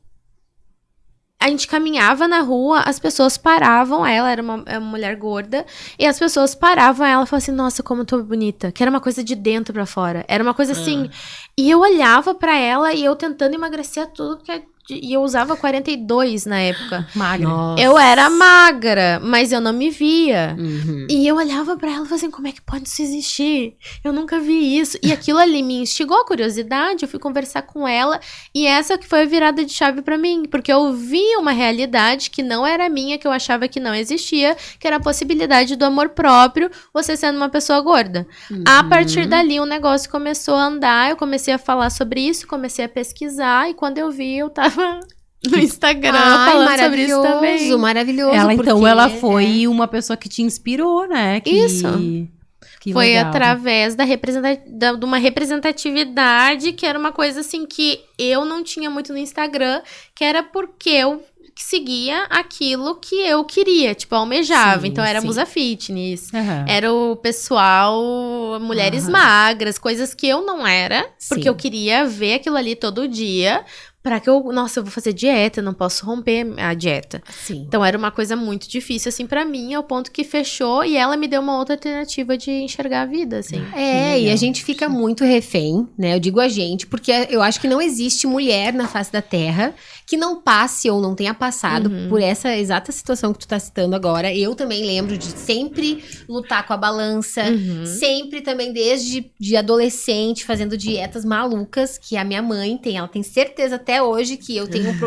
[SPEAKER 3] a gente caminhava na rua, as pessoas paravam, ela era uma mulher gorda, e as pessoas paravam ela e falavam assim, nossa, como eu tô bonita, que era uma coisa de dentro pra fora, era uma coisa assim, e eu olhava pra ela e eu tentando emagrecer tudo e eu usava 42 na época.
[SPEAKER 2] Magra.
[SPEAKER 1] Nossa.
[SPEAKER 3] Eu era magra, mas eu não me via.
[SPEAKER 1] Uhum.
[SPEAKER 3] E eu olhava pra ela e falava assim, como é que pode isso existir? Eu nunca vi isso. E aquilo ali me instigou a curiosidade, eu fui conversar com ela. E essa que foi a virada de chave pra mim. Porque eu vi uma realidade que não era minha, que eu achava que não existia, que era a possibilidade do amor próprio, você sendo uma pessoa gorda. A partir dali, o negócio começou a andar, eu comecei a falar sobre isso, comecei a pesquisar. E quando eu vi, eu tava no Instagram falando sobre isso também.
[SPEAKER 1] Maravilhoso.
[SPEAKER 2] Ela, então,
[SPEAKER 1] porque-
[SPEAKER 2] ela foi uma pessoa que te inspirou, né?
[SPEAKER 3] Isso.
[SPEAKER 2] Que
[SPEAKER 3] Foi
[SPEAKER 2] legal.
[SPEAKER 3] através de uma representatividade, que era uma coisa assim que eu não tinha muito no Instagram, que era porque eu seguia aquilo que eu queria, tipo, almejava.
[SPEAKER 1] Sim,
[SPEAKER 3] então era
[SPEAKER 1] sim.
[SPEAKER 3] Musa Fitness,
[SPEAKER 2] Aham.
[SPEAKER 3] era o pessoal, mulheres
[SPEAKER 2] Aham.
[SPEAKER 3] magras, coisas que eu não era, porque
[SPEAKER 1] Sim.
[SPEAKER 3] eu queria ver aquilo ali todo dia, pra que eu, nossa, eu vou fazer dieta, eu não posso romper a dieta.
[SPEAKER 1] Sim.
[SPEAKER 3] Então era uma coisa muito difícil, assim, pra mim, ao ponto que fechou e ela me deu uma outra alternativa de enxergar a vida, assim.
[SPEAKER 1] É, e a
[SPEAKER 2] legal.
[SPEAKER 1] gente fica muito refém, né? Eu digo a gente, porque eu acho que não existe mulher na face da Terra que não passe ou não tenha passado por essa exata situação que tu tá citando agora. Eu também lembro de sempre lutar com a balança, sempre também desde de adolescente fazendo dietas malucas, que a minha mãe tem. Ela tem certeza até hoje que eu tenho um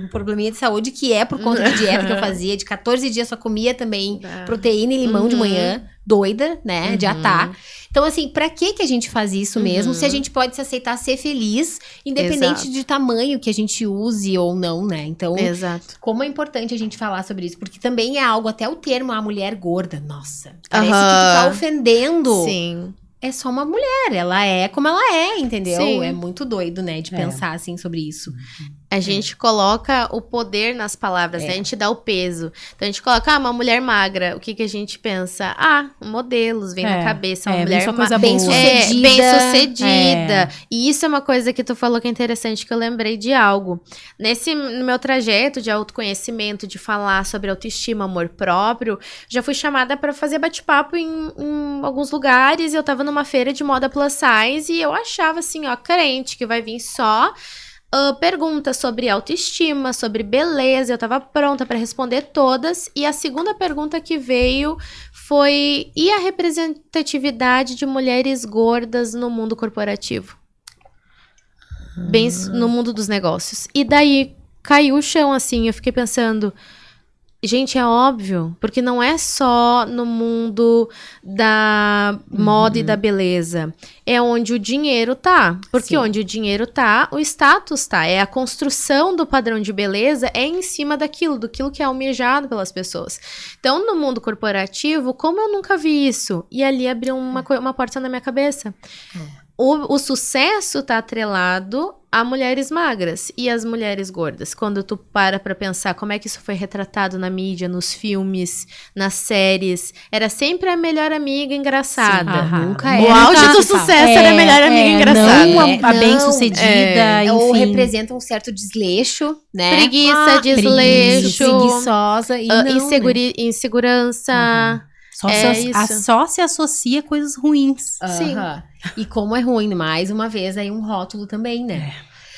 [SPEAKER 1] probleminha de saúde que é por conta de dieta que eu fazia. De 14 dias só comia também proteína e limão de manhã. Doida, né? De atar. Então, assim, pra que a gente faz isso mesmo? Se a gente pode se aceitar ser feliz, independente
[SPEAKER 3] Exato.
[SPEAKER 1] de tamanho que a gente use ou não, né? Então,
[SPEAKER 3] Exato.
[SPEAKER 1] como é importante a gente falar sobre isso, porque também é algo, até o termo, a mulher gorda, nossa, parece que tu tá ofendendo.
[SPEAKER 3] Sim.
[SPEAKER 1] É só uma mulher, ela é como ela é, entendeu?
[SPEAKER 3] Sim.
[SPEAKER 1] É muito doido, né, de
[SPEAKER 2] É.
[SPEAKER 1] pensar assim sobre isso.
[SPEAKER 3] A gente coloca o poder nas palavras, né? A gente dá o peso. Então a gente coloca, uma mulher magra. O que que a gente pensa? Modelos, vem na cabeça. Uma
[SPEAKER 2] vem
[SPEAKER 3] mulher
[SPEAKER 2] só coisa
[SPEAKER 1] bem
[SPEAKER 2] boa.
[SPEAKER 1] sucedida.
[SPEAKER 3] bem-sucedida. E isso é uma coisa que tu falou que é interessante, que eu lembrei de algo. No meu trajeto de autoconhecimento, de falar sobre autoestima, amor próprio, já fui chamada pra fazer bate-papo em alguns lugares. E eu tava numa feira de moda plus size e eu achava assim, crente, que vai vir só perguntas sobre autoestima, sobre beleza. Eu tava pronta pra responder todas. E a segunda pergunta que veio foi: e a representatividade de mulheres gordas no mundo corporativo? Bem no mundo dos negócios. E daí caiu o chão, assim. Eu fiquei pensando, gente, é óbvio, porque não é só no mundo da moda e da beleza. É onde o dinheiro tá. Porque
[SPEAKER 1] Sim.
[SPEAKER 3] onde o dinheiro tá, o status tá. É a construção do padrão de beleza é em cima daquilo que é almejado pelas pessoas. Então, no mundo corporativo, como eu nunca vi isso? E ali abriu uma porta na minha cabeça. O sucesso tá atrelado a mulheres magras e as mulheres gordas. Quando tu para pra pensar como é que isso foi retratado na mídia, nos filmes, nas séries, era sempre a melhor amiga engraçada.
[SPEAKER 1] Sim, nunca
[SPEAKER 3] O
[SPEAKER 1] era.
[SPEAKER 3] auge do
[SPEAKER 1] principal.
[SPEAKER 3] sucesso era a melhor amiga engraçada.
[SPEAKER 2] Não
[SPEAKER 1] É,
[SPEAKER 2] a bem-sucedida, enfim.
[SPEAKER 1] Ou representa um certo desleixo, né?
[SPEAKER 3] Preguiça, desleixo,
[SPEAKER 1] preguiçosa e não, né?
[SPEAKER 3] insegurança.
[SPEAKER 2] Só,
[SPEAKER 3] isso.
[SPEAKER 2] só se associa a coisas ruins.
[SPEAKER 3] Sim.
[SPEAKER 1] Aham. E como é ruim, mais uma vez, aí um rótulo também, né?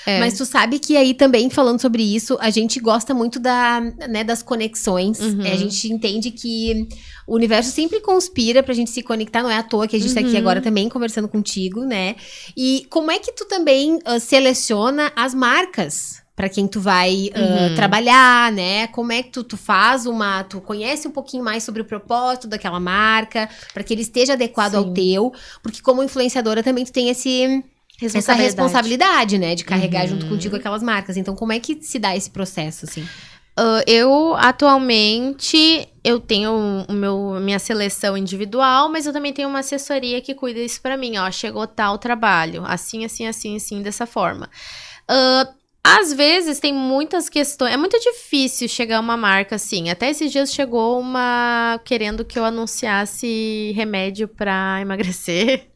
[SPEAKER 3] É.
[SPEAKER 1] Mas tu sabe que aí também, falando sobre isso, a gente gosta muito das conexões. A gente entende que o universo sempre conspira pra gente se conectar. Não é à toa que a gente tá aqui agora também conversando contigo, né? E como é que tu também seleciona as marcas pra quem tu vai trabalhar, né? Como é que tu faz tu conhece um pouquinho mais sobre o propósito daquela marca, pra que ele esteja adequado ao teu, porque como influenciadora também tu tem essa responsabilidade, né, de carregar junto contigo aquelas marcas. Então, como é que se dá esse processo, assim?
[SPEAKER 3] Eu, atualmente, eu tenho minha seleção individual, mas eu também tenho uma assessoria que cuida disso pra mim. Chegou tal trabalho, assim, dessa forma. Às vezes tem muitas questões. É muito difícil chegar uma marca assim. Até esses dias chegou uma querendo que eu anunciasse remédio pra emagrecer.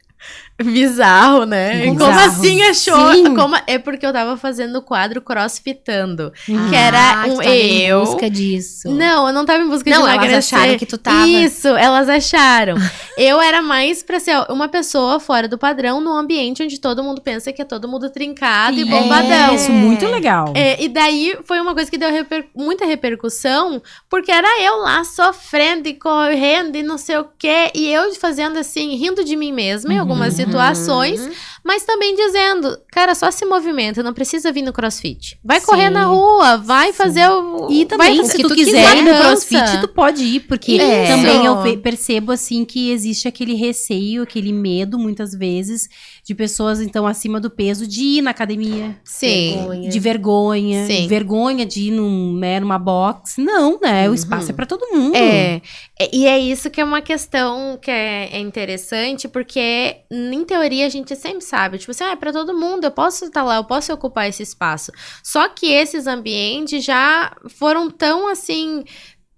[SPEAKER 3] Bizarro, né?
[SPEAKER 2] Bizarro.
[SPEAKER 3] Como assim achou?
[SPEAKER 1] Sim.
[SPEAKER 3] É porque eu tava fazendo o quadro crossfitando.
[SPEAKER 2] Uhum.
[SPEAKER 3] Que era
[SPEAKER 1] tu
[SPEAKER 3] um
[SPEAKER 1] tava em
[SPEAKER 3] eu.
[SPEAKER 1] busca disso.
[SPEAKER 3] Não, eu não tava em busca de
[SPEAKER 1] Não, elas
[SPEAKER 3] emagrecer.
[SPEAKER 1] acharam que tu tava.
[SPEAKER 3] Isso, elas acharam. Eu era mais pra ser uma pessoa fora do padrão num ambiente onde todo mundo pensa que é todo mundo trincado e bombadão.
[SPEAKER 2] Isso, muito legal.
[SPEAKER 3] E daí foi uma coisa que deu muita repercussão, porque era eu lá sofrendo e correndo e não sei o quê, e eu fazendo assim, rindo de mim mesma em algumas situações, mas também dizendo, cara, só se movimenta, não precisa vir no CrossFit. Vai correr na rua, vai fazer o...
[SPEAKER 2] E também,
[SPEAKER 3] vai fazer
[SPEAKER 2] se
[SPEAKER 3] o
[SPEAKER 2] tu
[SPEAKER 3] que
[SPEAKER 2] quiser ir no
[SPEAKER 3] cansa.
[SPEAKER 2] CrossFit, tu pode ir, porque
[SPEAKER 3] Isso.
[SPEAKER 2] também eu percebo, assim, que existe aquele receio, aquele medo, muitas vezes, de pessoas, então, acima do peso, de ir na academia.
[SPEAKER 3] Sim.
[SPEAKER 2] De vergonha.
[SPEAKER 3] Sim.
[SPEAKER 2] Vergonha de ir numa box. Não, né? O espaço é pra todo mundo.
[SPEAKER 3] E é isso que é uma questão que é interessante, porque em teoria a gente sempre sabe, tipo assim, é pra todo mundo, eu posso estar lá, eu posso ocupar esse espaço. Só que esses ambientes já foram tão assim...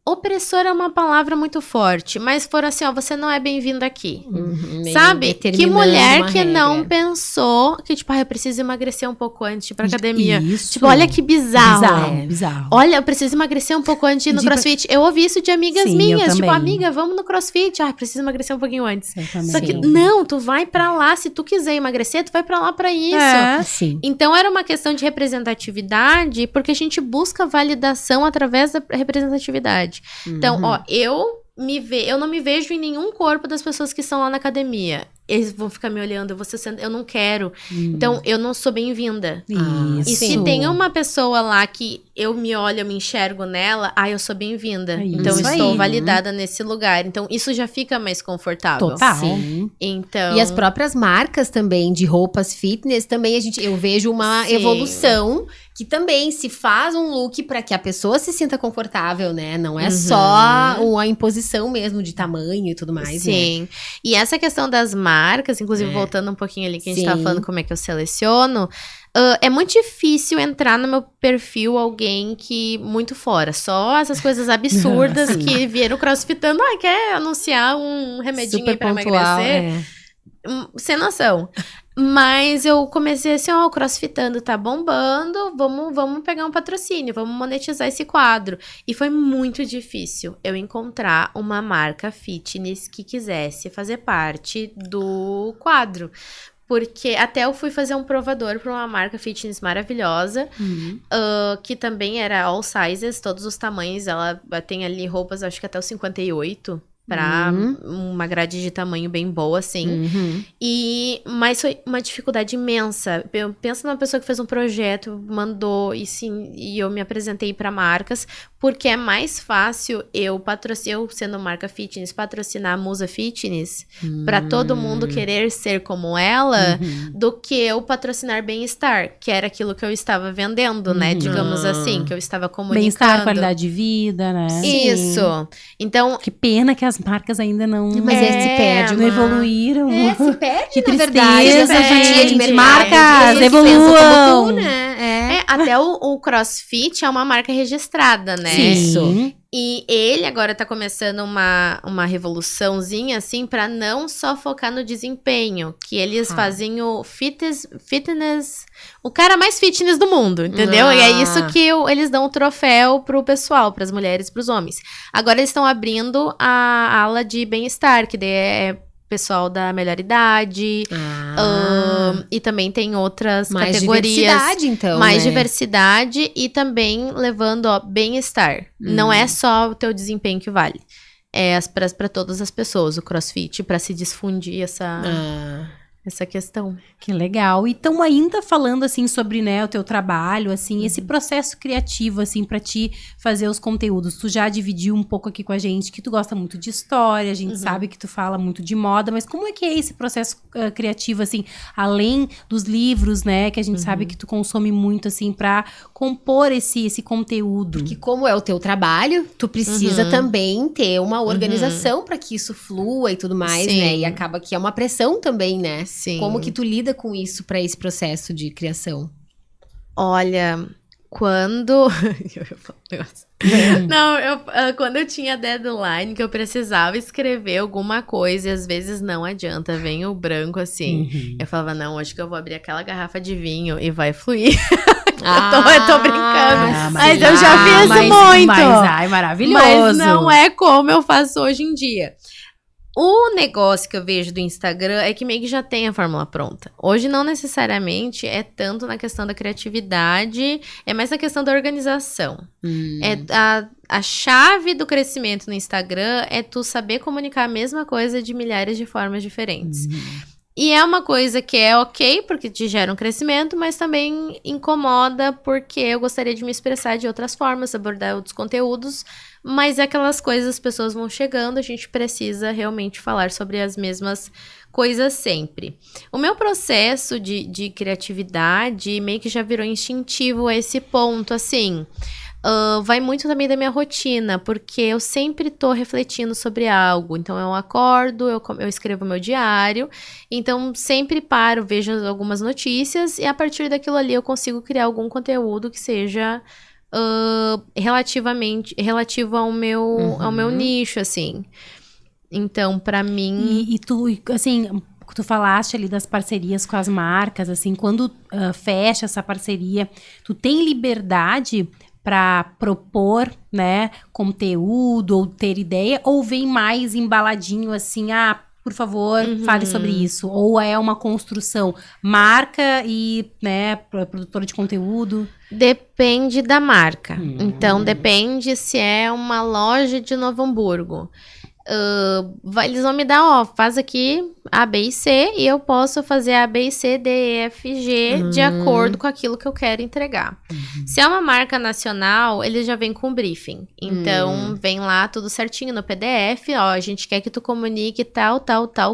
[SPEAKER 3] Opressor é uma palavra muito forte, mas foram assim, ó, você não é bem-vindo aqui. Sabe? Que mulher que não pensou que, tipo, eu preciso emagrecer um pouco antes de ir pra academia.
[SPEAKER 2] Isso.
[SPEAKER 3] Tipo, olha que bizarro.
[SPEAKER 2] Bizarro.
[SPEAKER 3] Olha, eu preciso emagrecer um pouco antes de ir no CrossFit. Eu ouvi isso de amigas
[SPEAKER 2] Sim,
[SPEAKER 3] minhas.
[SPEAKER 2] eu
[SPEAKER 3] Tipo,
[SPEAKER 2] também.
[SPEAKER 3] amiga, vamos no CrossFit. Preciso emagrecer um pouquinho antes.
[SPEAKER 2] Eu também.
[SPEAKER 3] Só que, não, tu vai pra lá. Se tu quiser emagrecer, tu vai pra lá pra isso.
[SPEAKER 2] Sim.
[SPEAKER 3] Então, era uma questão de representatividade, porque a gente busca validação através da representatividade. Então, ó, eu não me vejo em nenhum corpo das pessoas que estão lá na academia. Eles vão ficar me olhando, eu não quero. Então, eu não sou bem-vinda.
[SPEAKER 2] Isso.
[SPEAKER 3] E se tem uma pessoa lá que eu me olho, eu me enxergo nela, eu sou bem-vinda. Então, eu estou validada nesse lugar. Então, isso já fica mais confortável.
[SPEAKER 2] Total.
[SPEAKER 1] Sim.
[SPEAKER 3] Então...
[SPEAKER 1] E as próprias marcas também de roupas fitness, também eu vejo uma evolução que também se faz um look para que a pessoa se sinta confortável, né? Não é só a imposição mesmo de tamanho e tudo mais,
[SPEAKER 3] Sim.
[SPEAKER 1] né?
[SPEAKER 3] E essa questão das marcas, inclusive voltando um pouquinho ali que a gente tava falando como é que eu seleciono, é muito difícil entrar no meu perfil alguém que muito fora. Só essas coisas absurdas que vieram crossfitando. Quer anunciar um remedinho
[SPEAKER 1] Super
[SPEAKER 3] aí pra
[SPEAKER 1] pontual,
[SPEAKER 3] emagrecer? Sem noção. Mas eu comecei assim, o crossfitando tá bombando, vamos pegar um patrocínio, vamos monetizar esse quadro. E foi muito difícil eu encontrar uma marca fitness que quisesse fazer parte do quadro. Porque até eu fui fazer um provador para uma marca fitness maravilhosa, que também era all sizes, todos os tamanhos. Ela tem ali roupas, acho que até o 58, pra uma grade de tamanho bem boa, assim. Mas foi uma dificuldade imensa. Eu penso numa pessoa que fez um projeto, mandou, e eu me apresentei para marcas, porque é mais fácil eu sendo marca fitness, patrocinar a Musa Fitness, para todo mundo querer ser como ela, do que eu patrocinar Bem-Estar, que era aquilo que eu estava vendendo, né? Digamos assim, que eu estava comunicando.
[SPEAKER 2] Bem-estar, qualidade de vida, né?
[SPEAKER 3] Isso. Então,
[SPEAKER 2] que pena que as marcas ainda não...
[SPEAKER 1] Mas se perde
[SPEAKER 2] não evoluíram.
[SPEAKER 1] se perde,
[SPEAKER 2] que
[SPEAKER 1] na
[SPEAKER 2] tristeza,
[SPEAKER 1] verdade, essa fatia de mercado.
[SPEAKER 2] Marcas,
[SPEAKER 1] Pessoas que pensam
[SPEAKER 2] evoluam.
[SPEAKER 1] como tu, né?
[SPEAKER 3] até o CrossFit é uma marca registrada, né?
[SPEAKER 2] Sim.
[SPEAKER 3] E ele agora tá começando uma revoluçãozinha, assim, pra não só focar no desempenho. Que eles fazem o fitness... O cara mais fitness do mundo, entendeu? E é isso que eles dão o troféu pro pessoal, pras mulheres, pros homens. Agora eles estão abrindo a ala de bem-estar, que daí é pessoal da melhor idade. E também tem outras
[SPEAKER 1] mais
[SPEAKER 3] categorias.
[SPEAKER 1] Diversidade, então,
[SPEAKER 3] mais
[SPEAKER 1] né?
[SPEAKER 3] diversidade e também levando, bem-estar. Não é só o teu desempenho que vale. É para todas as pessoas, o CrossFit, para se difundir essa questão.
[SPEAKER 2] Que legal. E então, ainda falando, assim, sobre, né, o teu trabalho, assim, esse processo criativo, assim, pra ti fazer os conteúdos. Tu já dividiu um pouco aqui com a gente que tu gosta muito de história, a gente sabe que tu fala muito de moda, mas como é que é esse processo criativo, assim, além dos livros, né, que a gente sabe que tu consome muito, assim, pra compor esse conteúdo?
[SPEAKER 1] Porque como é o teu trabalho, tu precisa também ter uma organização pra que isso flua e tudo mais, né? E acaba que é uma pressão também, né?
[SPEAKER 3] Sim.
[SPEAKER 1] Como que tu lida com isso pra esse processo de criação?
[SPEAKER 3] Olha, Quando... Eu ia falar um negócio. Não, quando eu tinha deadline, que eu precisava escrever alguma coisa, e às vezes não adianta, vem o branco assim. Eu falava, não, hoje que eu vou abrir aquela garrafa de vinho e vai fluir. Eu tô brincando. Mas eu já fiz muito.
[SPEAKER 2] Mas, maravilhoso.
[SPEAKER 3] Mas não é como eu faço hoje em dia. O negócio que eu vejo do Instagram é que meio que já tem a fórmula pronta. Hoje não necessariamente é tanto na questão da criatividade, é mais na questão da organização. A chave do crescimento no Instagram é tu saber comunicar a mesma coisa de milhares de formas diferentes. E é uma coisa que é ok, porque te gera um crescimento, mas também incomoda, porque eu gostaria de me expressar de outras formas, abordar outros conteúdos, mas é aquelas coisas, as pessoas vão chegando, a gente precisa realmente falar sobre as mesmas coisas sempre. O meu processo de criatividade meio que já virou instintivo a esse ponto, assim... vai muito também da minha rotina, porque eu sempre tô refletindo sobre algo. Então, eu acordo, eu escrevo meu diário. Então, sempre paro, vejo algumas notícias. E a partir daquilo ali, eu consigo criar algum conteúdo que seja relativo ao meu nicho, assim. Então, pra mim...
[SPEAKER 2] E tu, assim... Tu falaste ali das parcerias com as marcas, assim, quando fecha essa parceria, tu tem liberdade para propor, né, conteúdo ou ter ideia, ou vem mais embaladinho assim, por favor, fale sobre isso, ou é uma construção, marca e, né, produtora de conteúdo?
[SPEAKER 3] Depende da marca. Então, depende se é uma loja de Novo Hamburgo. Eles vão me dar, faz aqui A, B e C, e eu posso fazer A, B e C, D, E, F, G, de acordo com aquilo que eu quero entregar. Se é uma marca nacional, eles já vêm com briefing. Então, vem lá tudo certinho no PDF, a gente quer que tu comunique tal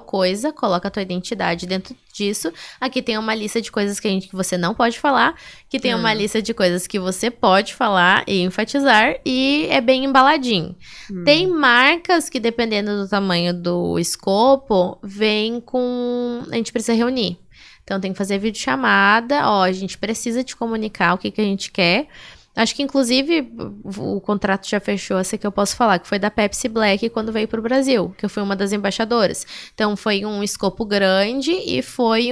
[SPEAKER 3] coisa, coloca a tua identidade dentro disso. Aqui tem uma lista de coisas que você não pode falar, que tem uma lista de coisas que você pode falar e enfatizar, e é bem embaladinho. Tem marcas que, dependendo do tamanho do escopo, vem com... A gente precisa reunir. Então, tem que fazer videochamada, a gente precisa te comunicar o que a gente quer. Acho que, inclusive, o contrato já fechou, essa que eu posso falar, que foi da Pepsi Black quando veio pro Brasil, que eu fui uma das embaixadoras. Então, foi um escopo grande e foi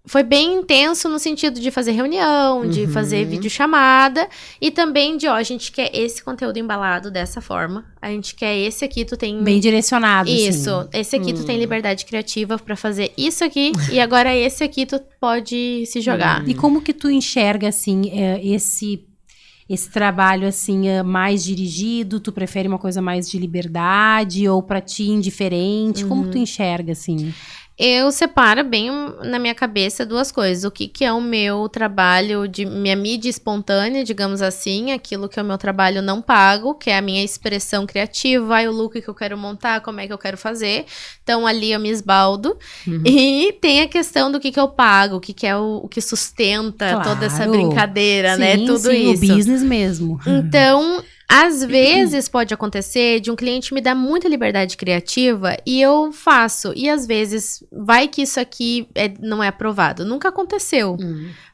[SPEAKER 3] foi bem intenso no sentido de fazer reunião, de fazer videochamada e também de, a gente quer esse conteúdo embalado dessa forma, a gente quer esse aqui, tu tem...
[SPEAKER 2] Bem direcionado,
[SPEAKER 3] isso,
[SPEAKER 2] assim.
[SPEAKER 3] Esse aqui tu tem liberdade criativa pra fazer isso aqui e agora esse aqui tu pode se jogar.
[SPEAKER 2] E como que tu enxerga, assim, esse trabalho, assim, mais dirigido? Tu prefere uma coisa mais de liberdade ou pra ti indiferente? Como tu enxerga, assim?
[SPEAKER 3] Eu separo bem na minha cabeça duas coisas. O que é o meu trabalho, minha mídia espontânea, digamos assim, aquilo que é o meu trabalho não pago, que é a minha expressão criativa, o look que eu quero montar, como é que eu quero fazer. Então, ali eu me esbaldo. E tem a questão do que eu pago, o que é o que sustenta toda essa brincadeira, né? Tudo isso.
[SPEAKER 2] O business mesmo.
[SPEAKER 3] Então... Às vezes pode acontecer de um cliente me dar muita liberdade criativa e eu faço. E às vezes vai que isso aqui não é aprovado. Nunca aconteceu.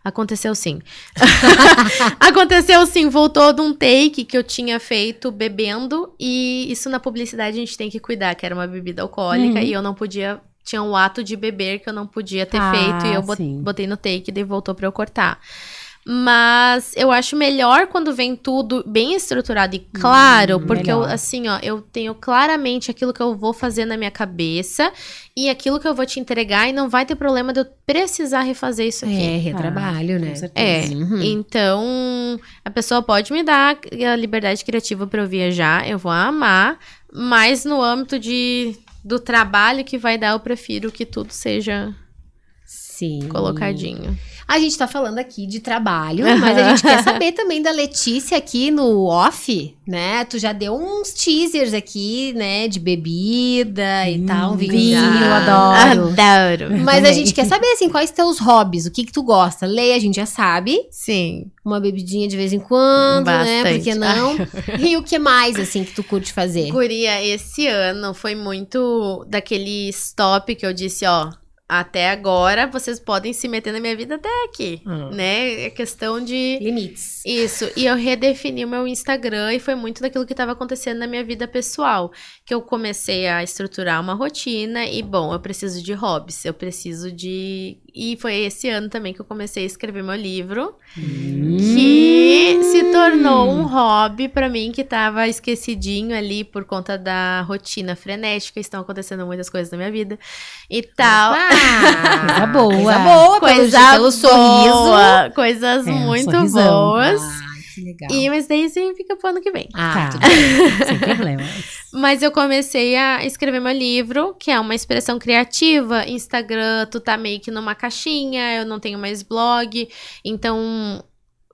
[SPEAKER 3] Aconteceu sim. Aconteceu sim. Voltou de um take que eu tinha feito bebendo. E isso na publicidade a gente tem que cuidar, que era uma bebida alcoólica. E eu não podia... Tinha um ato de beber que eu não podia ter feito. E eu botei no take e daí voltou pra eu cortar. Mas eu acho melhor quando vem tudo bem estruturado e claro, porque eu, assim, eu tenho claramente aquilo que eu vou fazer na minha cabeça e aquilo que eu vou te entregar e não vai ter problema de eu precisar refazer isso aqui.
[SPEAKER 1] Retrabalho, né? Com
[SPEAKER 3] certeza. Então, a pessoa pode me dar a liberdade criativa para eu viajar, eu vou amar, mas no âmbito do trabalho que vai dar, eu prefiro que tudo seja colocadinho.
[SPEAKER 1] A gente tá falando aqui de trabalho, mas a gente quer saber também da Letícia aqui no off, né? Tu já deu uns teasers aqui, né? De bebida e tal.
[SPEAKER 2] Vinho, eu adoro.
[SPEAKER 1] Mas a gente quer saber, assim, quais teus hobbies? O que tu gosta? Lei, a gente já sabe.
[SPEAKER 3] Sim.
[SPEAKER 1] Uma bebidinha de vez em quando,
[SPEAKER 3] bastante,
[SPEAKER 1] né? Por que não? E o que mais, assim, que tu curte fazer?
[SPEAKER 3] Guria, esse ano foi muito daquele stop que eu disse, até agora, vocês podem se meter na minha vida até aqui, né? É questão de...
[SPEAKER 1] Limites.
[SPEAKER 3] Isso, e eu redefini o meu Instagram e foi muito daquilo que estava acontecendo na minha vida pessoal, que eu comecei a estruturar uma rotina e, bom, eu preciso de hobbies, eu preciso de... E foi esse ano também que eu comecei a escrever meu livro, que se tornou um hobby pra mim, que tava esquecidinho ali por conta da rotina frenética, estão acontecendo muitas coisas na minha vida e tal.
[SPEAKER 2] Coisa boa.
[SPEAKER 1] Coisa boa, pelo sorriso.
[SPEAKER 3] Coisas muito
[SPEAKER 2] sorrisão.
[SPEAKER 3] boas.
[SPEAKER 1] Que legal.
[SPEAKER 3] Mas daí você fica pro ano que vem.
[SPEAKER 2] Tá,
[SPEAKER 1] tudo bem.
[SPEAKER 2] sem problema.
[SPEAKER 3] Mas eu comecei a escrever meu livro, que é uma expressão criativa. Instagram, tu tá meio que numa caixinha, eu não tenho mais blog. Então,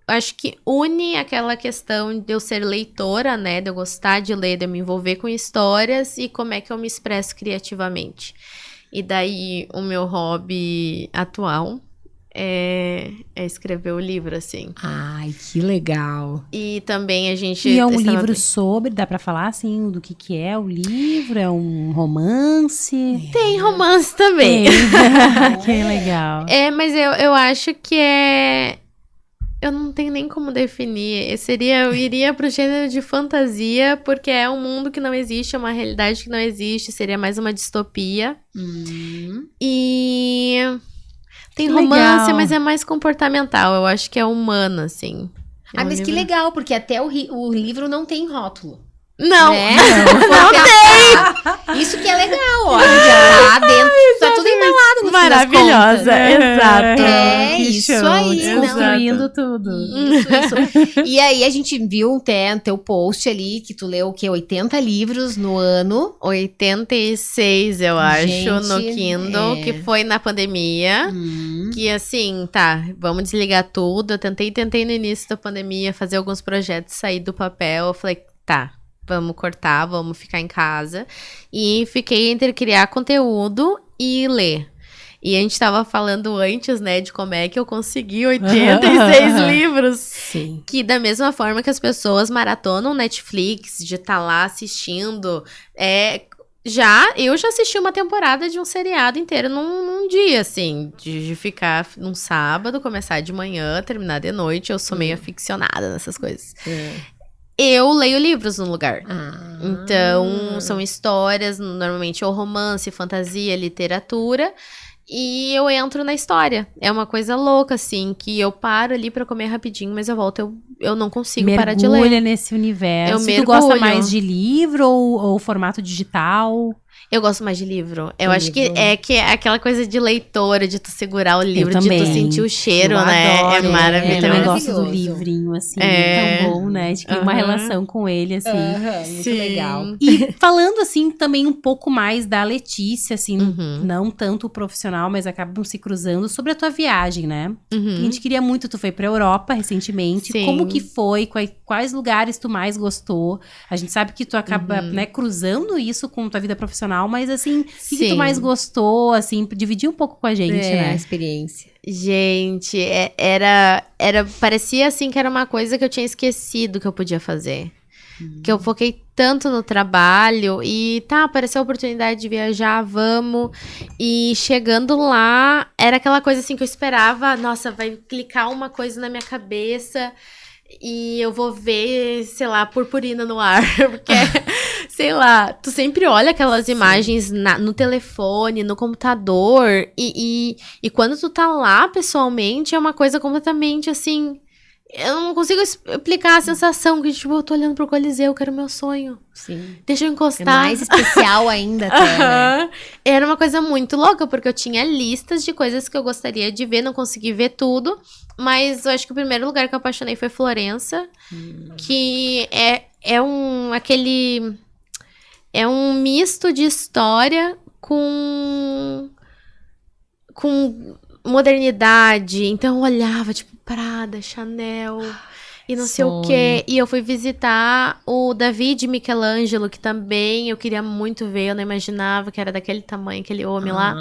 [SPEAKER 3] acho que une aquela questão de eu ser leitora, né? De eu gostar de ler, de eu me envolver com histórias e como é que eu me expresso criativamente. E daí, o meu hobby atual é escrever o livro, assim.
[SPEAKER 1] Ai, que legal.
[SPEAKER 3] E também a gente...
[SPEAKER 2] E é um
[SPEAKER 3] estava
[SPEAKER 2] livro
[SPEAKER 3] bem-
[SPEAKER 2] sobre, dá pra falar assim, do que é o livro? É um romance?
[SPEAKER 3] Tem romance também.
[SPEAKER 2] Que legal.
[SPEAKER 3] Mas eu acho que é... Eu não tenho nem como definir. Eu iria pro gênero de fantasia, porque é um mundo que não existe, é uma realidade que não existe, seria mais uma distopia. E tem
[SPEAKER 2] Que
[SPEAKER 3] romance,
[SPEAKER 2] legal.
[SPEAKER 3] mas é mais comportamental. Eu acho que é humano, assim. É
[SPEAKER 1] Ah,
[SPEAKER 3] um
[SPEAKER 1] mas que
[SPEAKER 3] livro-
[SPEAKER 1] legal, porque até o livro não tem rótulo.
[SPEAKER 3] Não,
[SPEAKER 1] Né? Não tem! Isso que é legal, ó. Já tá dentro, tá tudo embalado no fim das
[SPEAKER 3] maravilhosa,
[SPEAKER 1] contas.
[SPEAKER 3] exato.
[SPEAKER 1] É,
[SPEAKER 2] Que
[SPEAKER 1] isso
[SPEAKER 2] show,
[SPEAKER 1] aí, não.
[SPEAKER 2] desconstruindo tudo.
[SPEAKER 1] Isso. E aí a gente viu até teu post ali, que tu leu o quê? 80 livros no ano.
[SPEAKER 3] 86, eu acho,
[SPEAKER 1] Gente,
[SPEAKER 3] no Kindle,
[SPEAKER 1] é.
[SPEAKER 3] que foi na pandemia. Que assim, tá, vamos desligar tudo. Eu tentei no início da pandemia fazer alguns projetos sair do papel. Eu falei, tá, vamos cortar, vamos ficar em casa. E fiquei entre criar conteúdo e ler. E a gente tava falando antes, né, de como é que eu consegui 86 livros.
[SPEAKER 2] Sim.
[SPEAKER 3] Que da mesma forma que as pessoas maratonam Netflix, de estar lá assistindo, eu já assisti uma temporada de um seriado inteiro num dia, assim, de ficar num sábado, começar de manhã, terminar de noite. Eu sou meio aficionada nessas coisas. Eu leio livros no lugar. Então, são histórias, normalmente ou romance, fantasia, literatura. E eu entro na história. É uma coisa louca, assim, que eu paro ali pra comer rapidinho, mas eu volto, eu não consigo parar de ler.
[SPEAKER 2] Mergulha nesse universo.
[SPEAKER 3] Eu
[SPEAKER 2] Tu gosta
[SPEAKER 3] mergulho.
[SPEAKER 2] mais de livro ou formato digital?
[SPEAKER 3] Eu gosto mais de livro. Eu
[SPEAKER 1] De
[SPEAKER 3] acho
[SPEAKER 1] livro.
[SPEAKER 3] que é aquela coisa de leitora, de tu segurar o livro, de tu
[SPEAKER 2] também.
[SPEAKER 3] sentir o cheiro,
[SPEAKER 2] Eu
[SPEAKER 3] né?
[SPEAKER 2] adoro,
[SPEAKER 3] É
[SPEAKER 2] Eu também
[SPEAKER 3] maravilhoso.
[SPEAKER 2] gosto do
[SPEAKER 1] Maravilhoso.
[SPEAKER 2] livrinho, assim,
[SPEAKER 3] É.
[SPEAKER 2] tão bom, né? De criar uma
[SPEAKER 3] Aham.
[SPEAKER 2] relação com ele, assim.
[SPEAKER 1] Muito
[SPEAKER 3] Sim.
[SPEAKER 1] legal.
[SPEAKER 2] E falando, assim, também um pouco mais da Letícia, assim,
[SPEAKER 3] Uhum.
[SPEAKER 2] não tanto o profissional, mas acabam se cruzando sobre a tua viagem, né?
[SPEAKER 3] Uhum.
[SPEAKER 2] A gente queria muito, tu foi pra Europa recentemente.
[SPEAKER 3] Sim.
[SPEAKER 2] Como que foi? Quais lugares tu mais gostou? A gente sabe que tu acaba, né, cruzando isso com tua vida profissional, mas assim, o que tu
[SPEAKER 3] Sim.
[SPEAKER 2] mais gostou, assim, dividir um pouco com a gente,
[SPEAKER 1] A
[SPEAKER 2] né?
[SPEAKER 1] experiência.
[SPEAKER 3] Gente, parecia assim que era uma coisa que eu tinha esquecido que eu podia fazer. Que eu foquei tanto no trabalho e apareceu a oportunidade de viajar, vamos. E chegando lá, era aquela coisa assim que eu esperava, nossa, vai clicar uma coisa na minha cabeça e eu vou ver, sei lá, purpurina no ar, porque, sei lá, tu sempre olha aquelas imagens no telefone, no computador, e quando tu tá lá pessoalmente, é uma coisa completamente assim. Eu não consigo explicar a sensação que, tipo, eu tô olhando pro Coliseu, que era o meu sonho.
[SPEAKER 1] Sim.
[SPEAKER 3] Deixa eu
[SPEAKER 1] É
[SPEAKER 3] encostar.
[SPEAKER 1] mais especial ainda até, né?
[SPEAKER 3] Aham. Era uma coisa muito louca, porque eu tinha listas de coisas que eu gostaria de ver, não consegui ver tudo. Mas eu acho que o primeiro lugar que eu apaixonei foi Florença, que é um misto de história com modernidade. Então eu olhava, tipo, Prada, Chanel. e não sei o quê. E eu fui visitar o David Michelangelo, que também eu queria muito ver. Eu não imaginava que era daquele tamanho, aquele homem lá.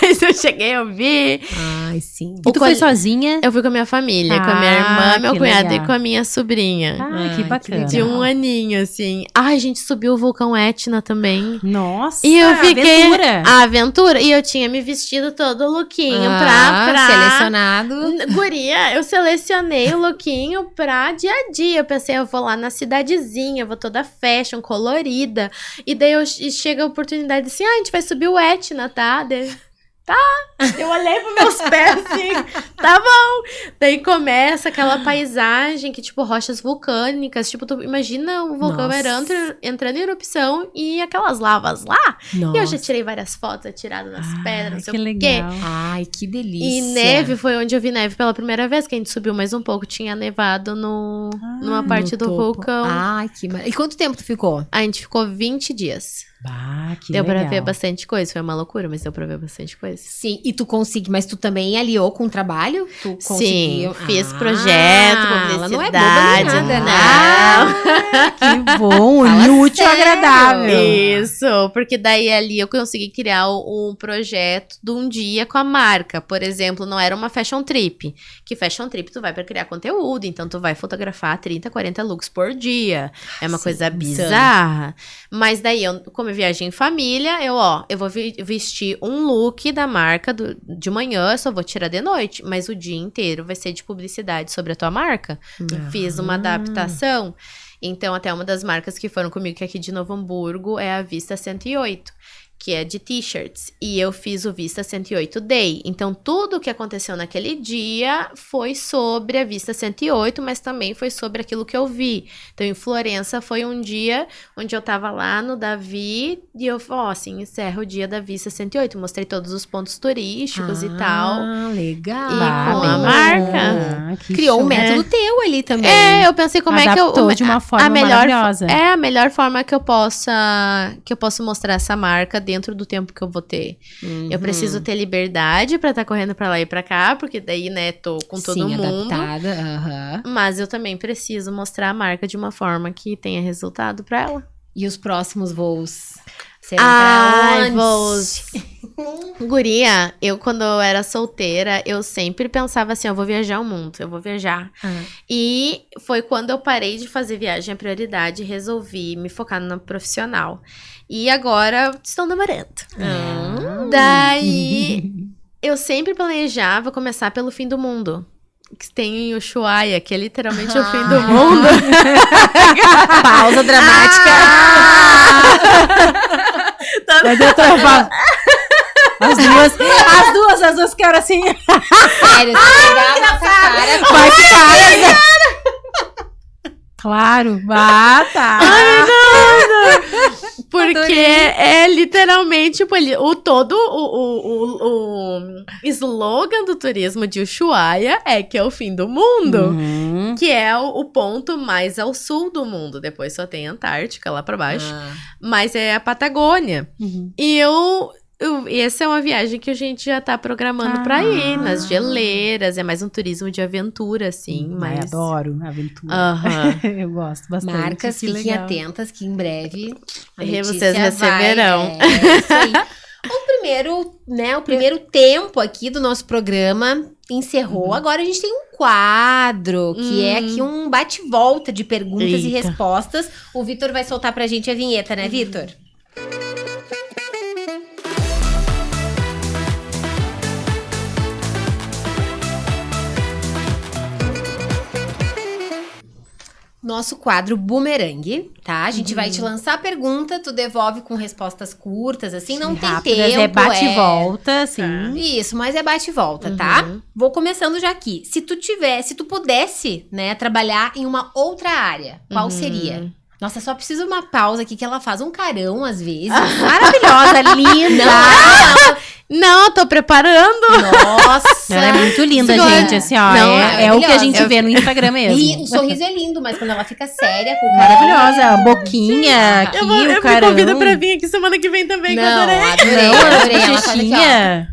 [SPEAKER 3] Mas eu cheguei a ver.
[SPEAKER 1] Ai, sim.
[SPEAKER 2] E tu foi sozinha?
[SPEAKER 3] Eu fui com a minha família, com a minha irmã, meu
[SPEAKER 2] que
[SPEAKER 3] cunhado
[SPEAKER 2] legal.
[SPEAKER 3] e com a minha sobrinha.
[SPEAKER 2] Ah, que bacana.
[SPEAKER 3] De 1 aninho, assim. Ai, a gente subiu o vulcão Etna também.
[SPEAKER 2] Nossa,
[SPEAKER 3] E eu fiquei...
[SPEAKER 2] aventura.
[SPEAKER 3] A aventura. E eu tinha me vestido todo lookinho pra...
[SPEAKER 1] Selecionado.
[SPEAKER 3] Guria, eu selecionei o lookinho pra dia a dia. Eu pensei, eu vou lá na cidadezinha, eu vou toda fashion, colorida. E daí chega a oportunidade assim, a gente vai subir o Etna, tá? Eu olhei pros meus pés assim, tá bom. Daí começa aquela paisagem que, tipo, rochas vulcânicas. Tipo, tu imagina o vulcão entrando em erupção e aquelas lavas lá.
[SPEAKER 1] Nossa.
[SPEAKER 3] E eu já tirei várias fotos atiradas nas pedras, não sei
[SPEAKER 2] que
[SPEAKER 3] o
[SPEAKER 2] legal.
[SPEAKER 3] quê.
[SPEAKER 1] Ai, que delícia.
[SPEAKER 3] E neve foi onde eu vi neve pela primeira vez, que a gente subiu mais um pouco. Tinha nevado numa parte do
[SPEAKER 1] topo.
[SPEAKER 3] vulcão.
[SPEAKER 1] Ai, que maravilha. E quanto tempo tu ficou?
[SPEAKER 3] A gente ficou 20 dias.
[SPEAKER 2] Ah, que
[SPEAKER 3] Deu
[SPEAKER 2] legal.
[SPEAKER 3] pra ver bastante coisa. Foi uma loucura, mas deu pra ver bastante coisa.
[SPEAKER 1] Sim, e tu conseguiu, mas tu também aliou com o trabalho? Tu conseguiu?
[SPEAKER 3] Fiz projeto, publicidade.
[SPEAKER 1] Ela não é boba nem nada, né?
[SPEAKER 2] Que bom,
[SPEAKER 1] Fala
[SPEAKER 2] útil e
[SPEAKER 1] sério.
[SPEAKER 2] agradável.
[SPEAKER 3] Isso, porque daí ali eu consegui criar um projeto de um dia com a marca. Por exemplo, não era uma fashion trip. Que fashion trip tu vai pra criar conteúdo, então tu vai fotografar 30, 40 looks por dia. É uma
[SPEAKER 1] Sim,
[SPEAKER 3] coisa
[SPEAKER 1] insano.
[SPEAKER 3] bizarra. Mas daí, como eu viajei em família, eu vou vestir um look da marca de manhã, eu só vou tirar de noite. Mas o dia inteiro vai ser de publicidade sobre a tua marca. Fiz uma adaptação. Então, até uma das marcas que foram comigo, que é aqui de Novo Hamburgo, é a Vista 108, que é de t-shirts. E eu fiz o Vista 108 Day. Então, tudo o que aconteceu naquele dia foi sobre a Vista 108, mas também foi sobre aquilo que eu vi. Então, em Florença, foi um dia onde eu tava lá no Davi e eu, assim, encerra o dia da Vista 108. Mostrei todos os pontos turísticos e tal.
[SPEAKER 1] Ah, legal.
[SPEAKER 3] E com a
[SPEAKER 1] bem
[SPEAKER 3] marca.
[SPEAKER 2] que
[SPEAKER 1] Criou um
[SPEAKER 2] show.
[SPEAKER 1] método teu ali também.
[SPEAKER 3] Eu pensei como
[SPEAKER 2] Adaptou
[SPEAKER 3] é que eu...
[SPEAKER 2] de uma forma maravilhosa.
[SPEAKER 3] É a melhor forma que eu posso mostrar essa marca dentro do tempo que eu vou ter. Eu preciso ter liberdade pra estar correndo pra lá e pra cá, porque daí, né, tô com todo
[SPEAKER 1] Sim,
[SPEAKER 3] mundo.
[SPEAKER 1] adaptada. Aham.
[SPEAKER 3] Mas eu também preciso mostrar a marca de uma forma que tenha resultado pra ela.
[SPEAKER 1] E os próximos voos serão pra onde?
[SPEAKER 3] voos. Guria, quando eu era solteira, eu sempre pensava assim, eu vou viajar o mundo, eu vou viajar. E foi quando eu parei de fazer viagem a prioridade e resolvi me focar no profissional. E agora estou namorando. Daí, eu sempre planejava começar pelo fim do mundo. Que tem o Ushuaia, que é literalmente o fim do mundo.
[SPEAKER 1] Pausa dramática.
[SPEAKER 2] Mas eu tô... As duas que eram assim.
[SPEAKER 1] Sério, se pegar a nossa cara.
[SPEAKER 2] Vai ficar. Claro. Ah, tá.
[SPEAKER 3] Porque é literalmente, tipo, o slogan do turismo de Ushuaia é que é o fim do mundo. Que é o ponto mais ao sul do mundo. Depois só tem a Antártica lá pra baixo. Mas é a Patagônia. E essa é uma viagem que a gente já tá programando pra ir, nas geleiras. É mais um turismo de aventura, assim. Mas...
[SPEAKER 2] adoro aventura. Eu gosto bastante.
[SPEAKER 1] Marcas,
[SPEAKER 2] que
[SPEAKER 1] fiquem
[SPEAKER 2] legal.
[SPEAKER 1] atentas que em breve a
[SPEAKER 3] Vocês
[SPEAKER 1] Letícia
[SPEAKER 3] receberão.
[SPEAKER 1] vai, isso aí. O primeiro tempo aqui do nosso programa encerrou. Agora a gente tem um quadro, que é aqui um bate-volta de perguntas e
[SPEAKER 3] Eita.
[SPEAKER 1] respostas. O Vitor vai soltar pra gente a vinheta, né, Vitor? Nosso quadro Boomerang, tá? A gente vai te lançar a pergunta, tu devolve com respostas curtas, assim, não tem
[SPEAKER 2] Rápidas,
[SPEAKER 1] tempo.
[SPEAKER 2] é bate e volta, assim.
[SPEAKER 1] Isso, mas é bate e volta, tá? Vou começando já aqui. Se tu pudesse, né, trabalhar em uma outra área, qual seria? Nossa, só preciso uma pausa aqui que ela faz um carão às vezes.
[SPEAKER 2] Maravilhosa, linda.
[SPEAKER 3] Não, eu tô preparando.
[SPEAKER 1] Nossa!
[SPEAKER 2] Ela é muito linda,
[SPEAKER 3] Sim,
[SPEAKER 2] gente, assim, ó.
[SPEAKER 3] não,
[SPEAKER 2] é o que a gente
[SPEAKER 3] maravilhosa.
[SPEAKER 2] vê no Instagram mesmo.
[SPEAKER 1] O sorriso é lindo, mas quando ela fica séria, com
[SPEAKER 2] Maravilhosa, a boquinha aqui,
[SPEAKER 3] Eu
[SPEAKER 2] o carão.
[SPEAKER 3] me convido pra vir aqui semana que vem também, que eu
[SPEAKER 1] Não,
[SPEAKER 3] adorei.
[SPEAKER 1] adorei,
[SPEAKER 2] Não,
[SPEAKER 1] adorei. Ela faz aqui, ó.
[SPEAKER 2] bochechinha.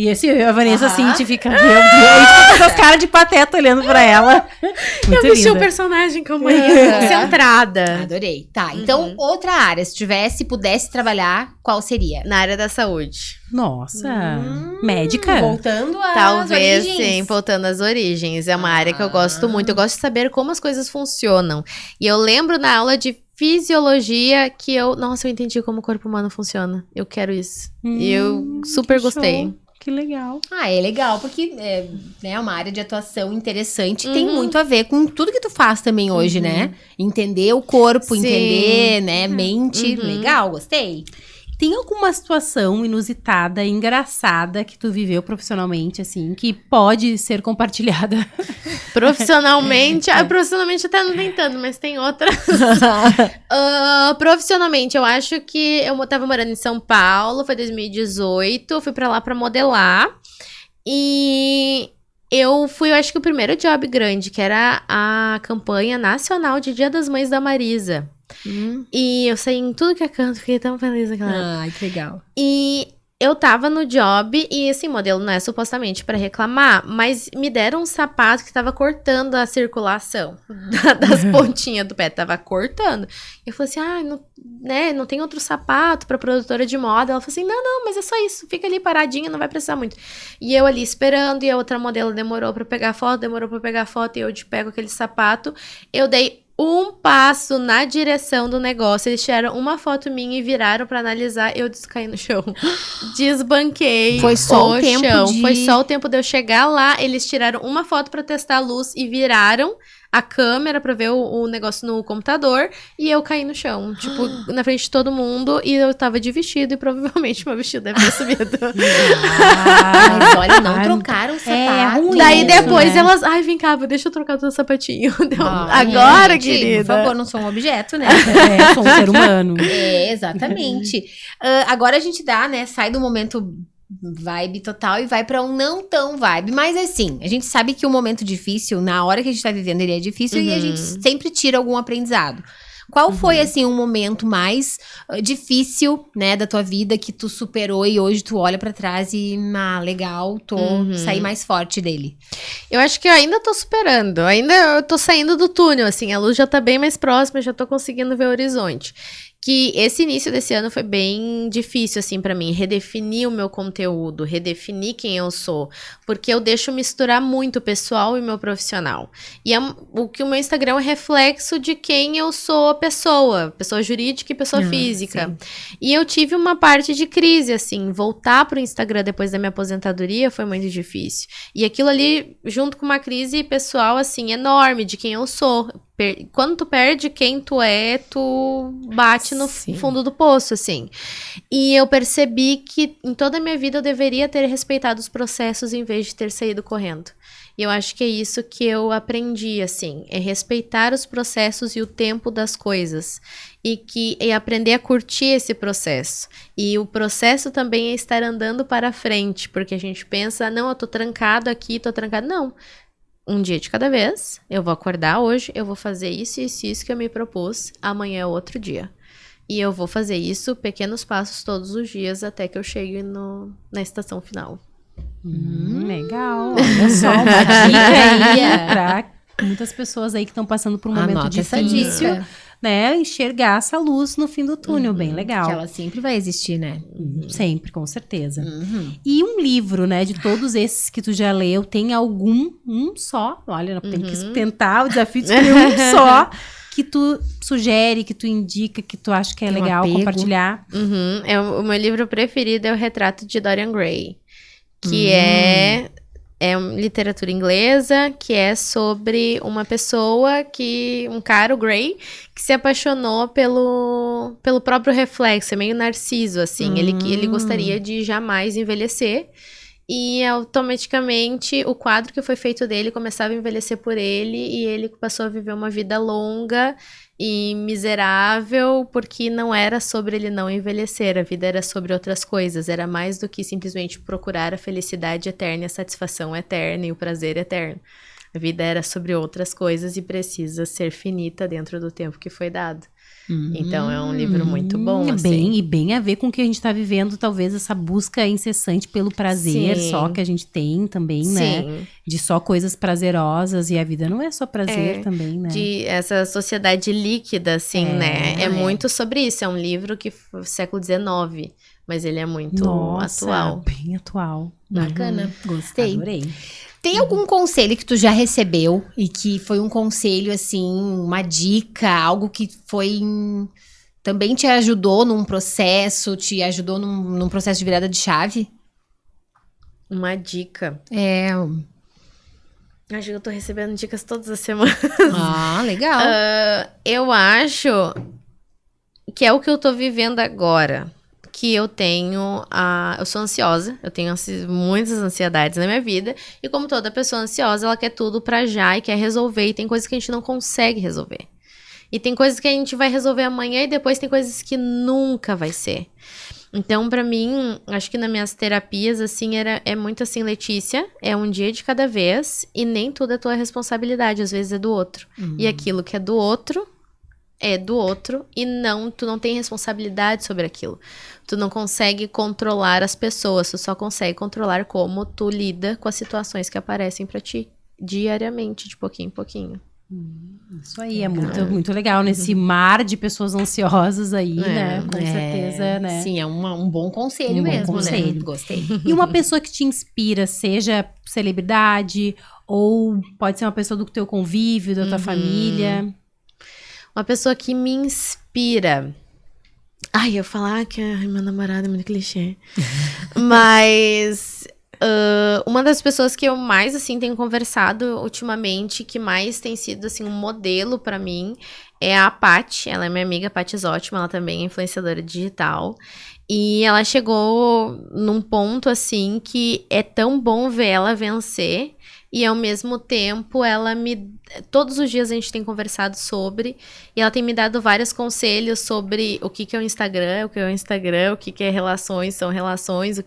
[SPEAKER 2] E a Vanessa, assim, te fica, meu Deus, e com essas caras de pateta olhando pra ela. Muito
[SPEAKER 3] Eu vesti o
[SPEAKER 2] linda.
[SPEAKER 3] personagem como uma concentrada.
[SPEAKER 1] Adorei. Tá, então outra área, se pudesse trabalhar, qual seria?
[SPEAKER 3] Na área da saúde.
[SPEAKER 2] Nossa, médica?
[SPEAKER 1] Voltando às
[SPEAKER 3] Talvez,
[SPEAKER 1] origens.
[SPEAKER 3] sim, voltando às origens. É uma área que eu gosto muito. Eu gosto de saber como as coisas funcionam. E eu lembro na aula de fisiologia que nossa, eu entendi como o corpo humano funciona. Eu quero isso. E eu super
[SPEAKER 2] que
[SPEAKER 3] gostei.
[SPEAKER 2] show. Que legal.
[SPEAKER 1] Ah, é legal, porque é uma área de atuação interessante. Tem muito a ver com tudo que tu faz também hoje, né? Entender o corpo,
[SPEAKER 3] Sim.
[SPEAKER 1] entender, né, mente. Legal, gostei.
[SPEAKER 2] Tem alguma situação inusitada, engraçada que tu viveu profissionalmente, assim, que pode ser compartilhada?
[SPEAKER 3] Profissionalmente, profissionalmente até não tem tanto, mas tem outras. Profissionalmente, eu acho que eu tava morando em São Paulo, foi 2018, eu fui pra lá pra modelar. E eu acho que o primeiro job grande, que era a campanha nacional de Dia das Mães da Marisa. E eu saí em tudo que é canto, fiquei tão feliz naquela época.
[SPEAKER 1] Ai, que legal.
[SPEAKER 3] E eu tava no job e, assim, modelo não é supostamente pra reclamar, mas me deram um sapato que tava cortando a circulação das pontinhas do pé, tava cortando. Eu falei assim, não tem outro sapato pra produtora de moda. Ela falou assim, não, mas é só isso, fica ali paradinho, não vai precisar muito. E eu ali esperando, e a outra modelo demorou pra pegar foto, e eu pego aquele sapato. Eu dei um passo na direção do negócio, eles tiraram uma foto minha e viraram pra analisar, eu descaí no chão. Desbanquei.
[SPEAKER 1] Foi só o tempo
[SPEAKER 3] Foi só o tempo de eu chegar lá, eles tiraram uma foto pra testar a luz e viraram a câmera pra ver o negócio no computador e eu caí no chão, tipo, na frente de todo mundo e eu tava de vestido e provavelmente meu vestido deve ter subido.
[SPEAKER 1] Mas olha, não trocaram o sapato.
[SPEAKER 2] ruim.
[SPEAKER 3] Daí
[SPEAKER 2] Isso,
[SPEAKER 3] depois
[SPEAKER 2] né?
[SPEAKER 3] elas, vem cá, deixa eu trocar o teu sapatinho.
[SPEAKER 1] Ai,
[SPEAKER 3] Agora,
[SPEAKER 1] gente,
[SPEAKER 3] querida.
[SPEAKER 1] Por favor, não sou um objeto, né?
[SPEAKER 2] Sou um ser humano.
[SPEAKER 1] Exatamente. Agora a gente sai do momento vibe total e vai pra um não tão vibe. Mas assim, a gente sabe que o momento difícil, na hora que a gente tá vivendo, ele é difícil e a gente sempre tira algum aprendizado. Qual foi, assim, um momento mais difícil, né, da tua vida que tu superou e hoje tu olha pra trás e, legal, saí mais forte dele?
[SPEAKER 3] Eu acho que eu ainda tô superando, eu tô saindo do túnel, assim, a luz já tá bem mais próxima, já tô conseguindo ver o horizonte. Que esse início desse ano foi bem difícil, assim, pra mim, redefinir o meu conteúdo, redefinir quem eu sou, porque eu deixo misturar muito o pessoal e o meu profissional. E o que o meu Instagram é reflexo de quem eu sou pessoa jurídica e pessoa física. Sim. E eu tive uma parte de crise, assim, voltar pro Instagram depois da minha aposentadoria foi muito difícil. E aquilo ali, junto com uma crise pessoal, assim, enorme de quem eu sou. Quando tu perde quem tu é, tu bate no fundo do poço, assim. E eu percebi que em toda a minha vida eu deveria ter respeitado os processos em vez de ter saído correndo. E eu acho que é isso que eu aprendi, assim, é respeitar os processos e o tempo das coisas. E aprender a curtir esse processo. E o processo também é estar andando para frente, porque a gente pensa, não, eu tô trancado aqui, não. Um dia de cada vez, eu vou acordar hoje, eu vou fazer isso que eu me propus, amanhã é outro dia. E eu vou fazer isso, pequenos passos todos os dias, até que eu chegue na estação final.
[SPEAKER 2] Legal, olha só, uma dica aí pra muitas pessoas aí que estão passando por um momento difícil, né, enxergar essa luz no fim do túnel, bem legal.
[SPEAKER 1] Que ela sempre vai existir, né?
[SPEAKER 2] Sempre, com certeza. E um livro, né, de todos esses que tu já leu, tem algum, um só, olha, tem que tentar o desafio de escolher um só, que tu sugere, que tu indica, que tu acha que é legal compartilhar.
[SPEAKER 3] O meu livro preferido é O Retrato de Dorian Gray, que é literatura inglesa, que é sobre uma pessoa um cara, o Gray, que se apaixonou pelo próprio reflexo, é meio narciso, assim, ele gostaria de jamais envelhecer, e automaticamente o quadro que foi feito dele começava a envelhecer por ele, e ele passou a viver uma vida longa e miserável, porque não era sobre ele não envelhecer, a vida era sobre outras coisas, era mais do que simplesmente procurar a felicidade eterna, a satisfação eterna e o prazer eterno. A vida era sobre outras coisas e precisa ser finita dentro do tempo que foi dado. Então é um livro muito bom,
[SPEAKER 2] E bem a ver com o que a gente tá vivendo, talvez essa busca incessante pelo prazer
[SPEAKER 3] Sim.
[SPEAKER 2] só que a gente tem também, né?
[SPEAKER 3] Sim.
[SPEAKER 2] De só coisas prazerosas, e a vida não é só prazer
[SPEAKER 3] É,
[SPEAKER 2] também, né?
[SPEAKER 3] De essa sociedade líquida, assim, né? É
[SPEAKER 1] é.
[SPEAKER 3] muito sobre isso. É um livro que foi século XIX, mas ele é muito
[SPEAKER 2] Nossa,
[SPEAKER 3] atual.
[SPEAKER 2] bem atual.
[SPEAKER 1] Bacana, gostei.
[SPEAKER 2] Adorei.
[SPEAKER 1] Tem algum conselho que tu já recebeu e que foi um conselho, assim, uma dica, algo que foi... também te ajudou num processo, te ajudou num processo de virada de chave?
[SPEAKER 3] Uma dica.
[SPEAKER 1] É.
[SPEAKER 3] Acho que eu tô recebendo dicas todas as semanas.
[SPEAKER 1] Ah, legal.
[SPEAKER 3] Eu acho que é o que eu tô vivendo agora. Que eu tenho eu sou ansiosa, eu tenho muitas ansiedades na minha vida, e como toda pessoa ansiosa, ela quer tudo pra já e quer resolver, e tem coisas que a gente não consegue resolver. E tem coisas que a gente vai resolver amanhã, e depois tem coisas que nunca vai ser. Então, pra mim, acho que nas minhas terapias, assim, é muito assim, Letícia, é um dia de cada vez, e nem tudo é tua responsabilidade, às vezes é do outro. E aquilo que é do outro, e tu não tem responsabilidade sobre aquilo. Tu não consegue controlar as pessoas, tu só consegue controlar como tu lida com as situações que aparecem pra ti, diariamente, de pouquinho em pouquinho.
[SPEAKER 2] Isso aí, é muito legal, nesse mar de pessoas ansiosas aí, né? Com certeza, né?
[SPEAKER 1] Sim, é um bom conselho
[SPEAKER 2] Um bom
[SPEAKER 1] mesmo,
[SPEAKER 2] conselho.
[SPEAKER 1] né? Gostei.
[SPEAKER 2] E uma pessoa que te inspira, seja celebridade, ou pode ser uma pessoa do teu convívio, da tua família.
[SPEAKER 3] Uma pessoa que me inspira. Ai, eu ia falar que meu namorado é muito clichê. Mas uma das pessoas que eu mais, assim, tenho conversado ultimamente, que mais tem sido, assim, um modelo pra mim, é a Paty. Ela é minha amiga, Paty Zótima, ela também é influenciadora digital. E ela chegou num ponto, assim, que é tão bom ver ela vencer. E ao mesmo tempo, todos os dias a gente tem conversado sobre, e ela tem me dado vários conselhos sobre o que é o Instagram, o que é relações, são relações,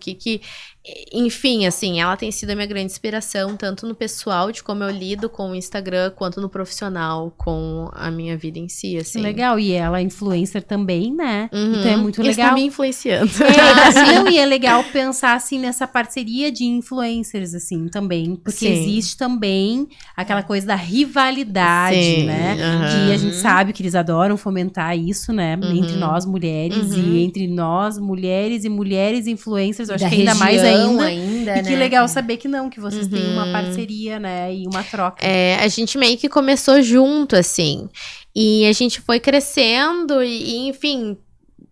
[SPEAKER 3] enfim, assim, ela tem sido a minha grande inspiração, tanto no pessoal, de como eu lido com o Instagram, quanto no profissional, com a minha vida em si, assim.
[SPEAKER 2] Legal, e ela é influencer também, né? Então é muito
[SPEAKER 3] Isso
[SPEAKER 2] legal.
[SPEAKER 3] tá me influenciando.
[SPEAKER 2] Não, e é legal pensar, assim, nessa parceria de influencers, assim, também. Porque
[SPEAKER 3] Sim.
[SPEAKER 2] existe também aquela coisa da rivalidade,
[SPEAKER 3] Sim,
[SPEAKER 2] né? Que a gente sabe que eles adoram fomentar isso, né? Entre nós, mulheres, e entre nós, mulheres e mulheres influencers, eu acho
[SPEAKER 1] Da
[SPEAKER 2] que ainda mais
[SPEAKER 1] região
[SPEAKER 2] ainda. E que
[SPEAKER 1] né?
[SPEAKER 2] legal saber que não, que vocês têm uma parceria, né? E uma troca.
[SPEAKER 3] A gente meio que começou junto, assim. E a gente foi crescendo enfim,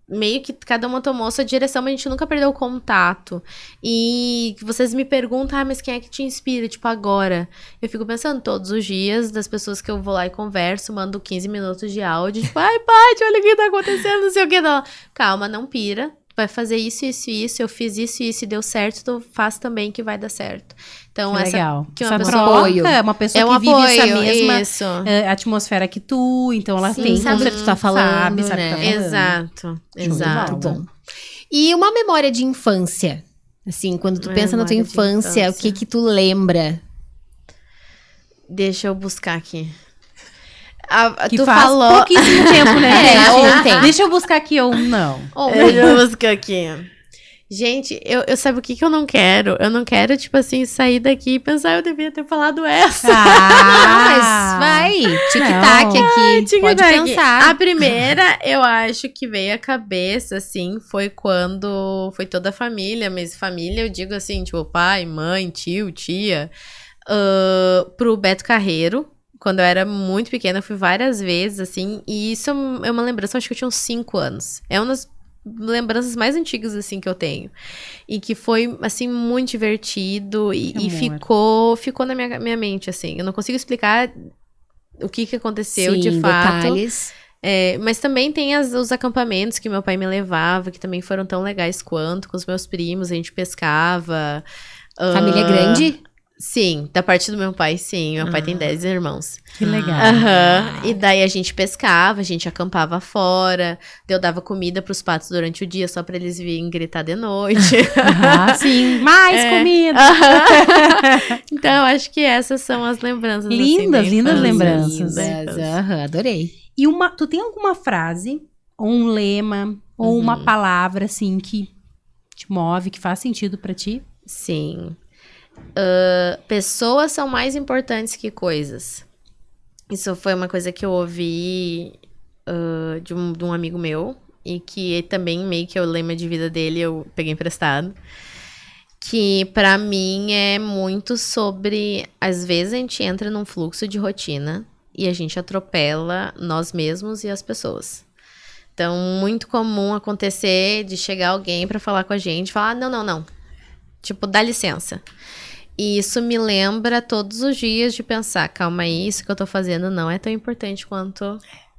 [SPEAKER 3] meio que cada uma tomou sua direção, mas a gente nunca perdeu o contato. E vocês me perguntam, mas quem é que te inspira? Tipo, agora. Eu fico pensando todos os dias das pessoas que eu vou lá e converso, mando 15 minutos de áudio, tipo, ai, Paty, olha o que tá acontecendo, não sei o que. Não. Calma, não pira. Vai fazer isso, eu fiz isso e deu certo, tu faz também que vai dar certo. Então,
[SPEAKER 2] Que legal.
[SPEAKER 3] que uma
[SPEAKER 2] Essa
[SPEAKER 3] pessoa...
[SPEAKER 2] troca, é uma pessoa
[SPEAKER 3] É um
[SPEAKER 2] que vive essa
[SPEAKER 3] apoio,
[SPEAKER 2] mesma
[SPEAKER 3] isso.
[SPEAKER 2] atmosfera que tu, então ela
[SPEAKER 1] Sim,
[SPEAKER 2] tem
[SPEAKER 1] sabe o que tu tá falando,
[SPEAKER 2] sabe o que
[SPEAKER 1] né?
[SPEAKER 2] tá falando.
[SPEAKER 3] Exato,
[SPEAKER 2] de
[SPEAKER 3] exato.
[SPEAKER 2] bola.
[SPEAKER 1] Bom. E uma memória de infância? Assim, quando tu pensa na tua
[SPEAKER 3] Memória de
[SPEAKER 1] infância, o que tu lembra?
[SPEAKER 3] Deixa eu buscar aqui.
[SPEAKER 2] Que
[SPEAKER 3] Tu
[SPEAKER 2] faz
[SPEAKER 3] falou...
[SPEAKER 2] pouquíssimo tempo, né?
[SPEAKER 1] É,
[SPEAKER 2] gente?
[SPEAKER 1] ontem.
[SPEAKER 2] Deixa eu buscar aqui ou não.
[SPEAKER 3] Deixa eu buscar aqui. Gente, eu sabe o que eu não quero? Eu não quero, tipo assim, sair daqui e pensar, eu devia ter falado essa.
[SPEAKER 1] Mas vai, tic-tac
[SPEAKER 2] Não.
[SPEAKER 1] aqui, pode pensar.
[SPEAKER 3] A primeira, eu acho que veio à cabeça, assim, foi quando foi toda a família, mas família eu digo assim, tipo, pai, mãe, tio, tia, pro Beto Carreiro. Quando eu era muito pequena, eu fui várias vezes, assim, e isso é uma lembrança, eu acho que eu tinha uns 5 anos. É uma das lembranças mais antigas, assim, que eu tenho. E que foi, assim, muito divertido e ficou na minha mente, assim. Eu não consigo explicar o que aconteceu,
[SPEAKER 1] Sim,
[SPEAKER 3] de fato.
[SPEAKER 1] detalhes.
[SPEAKER 3] Mas também tem os acampamentos que meu pai me levava, que também foram tão legais quanto, com os meus primos, a gente pescava.
[SPEAKER 1] Família grande?
[SPEAKER 3] Sim, da parte do meu pai, sim. Meu pai tem 10 irmãos.
[SPEAKER 2] Que legal.
[SPEAKER 3] E daí a gente pescava, a gente acampava fora. Eu dava comida pros patos durante o dia, só pra eles virem gritar de noite.
[SPEAKER 2] Sim, mais comida.
[SPEAKER 3] Então, acho que essas são as lembranças.
[SPEAKER 2] Lindas,
[SPEAKER 3] assim,
[SPEAKER 2] lindas
[SPEAKER 3] infância.
[SPEAKER 2] lembranças.
[SPEAKER 3] Da infância.
[SPEAKER 1] Adorei.
[SPEAKER 2] E tu tem alguma frase, ou um lema, ou uma palavra, assim, que te move, que faz sentido pra ti?
[SPEAKER 3] Sim. Pessoas são mais importantes que coisas. Isso foi uma coisa que eu ouvi de um amigo meu. E que também meio que é o lema de vida dele, eu peguei emprestado. Que pra mim é muito sobre... Às vezes a gente entra num fluxo de rotina e a gente atropela nós mesmos e as pessoas. Então, muito comum acontecer de chegar alguém pra falar com a gente e falar, não. Tipo, dá licença. E isso me lembra todos os dias de pensar, calma aí, isso que eu tô fazendo não é tão importante quanto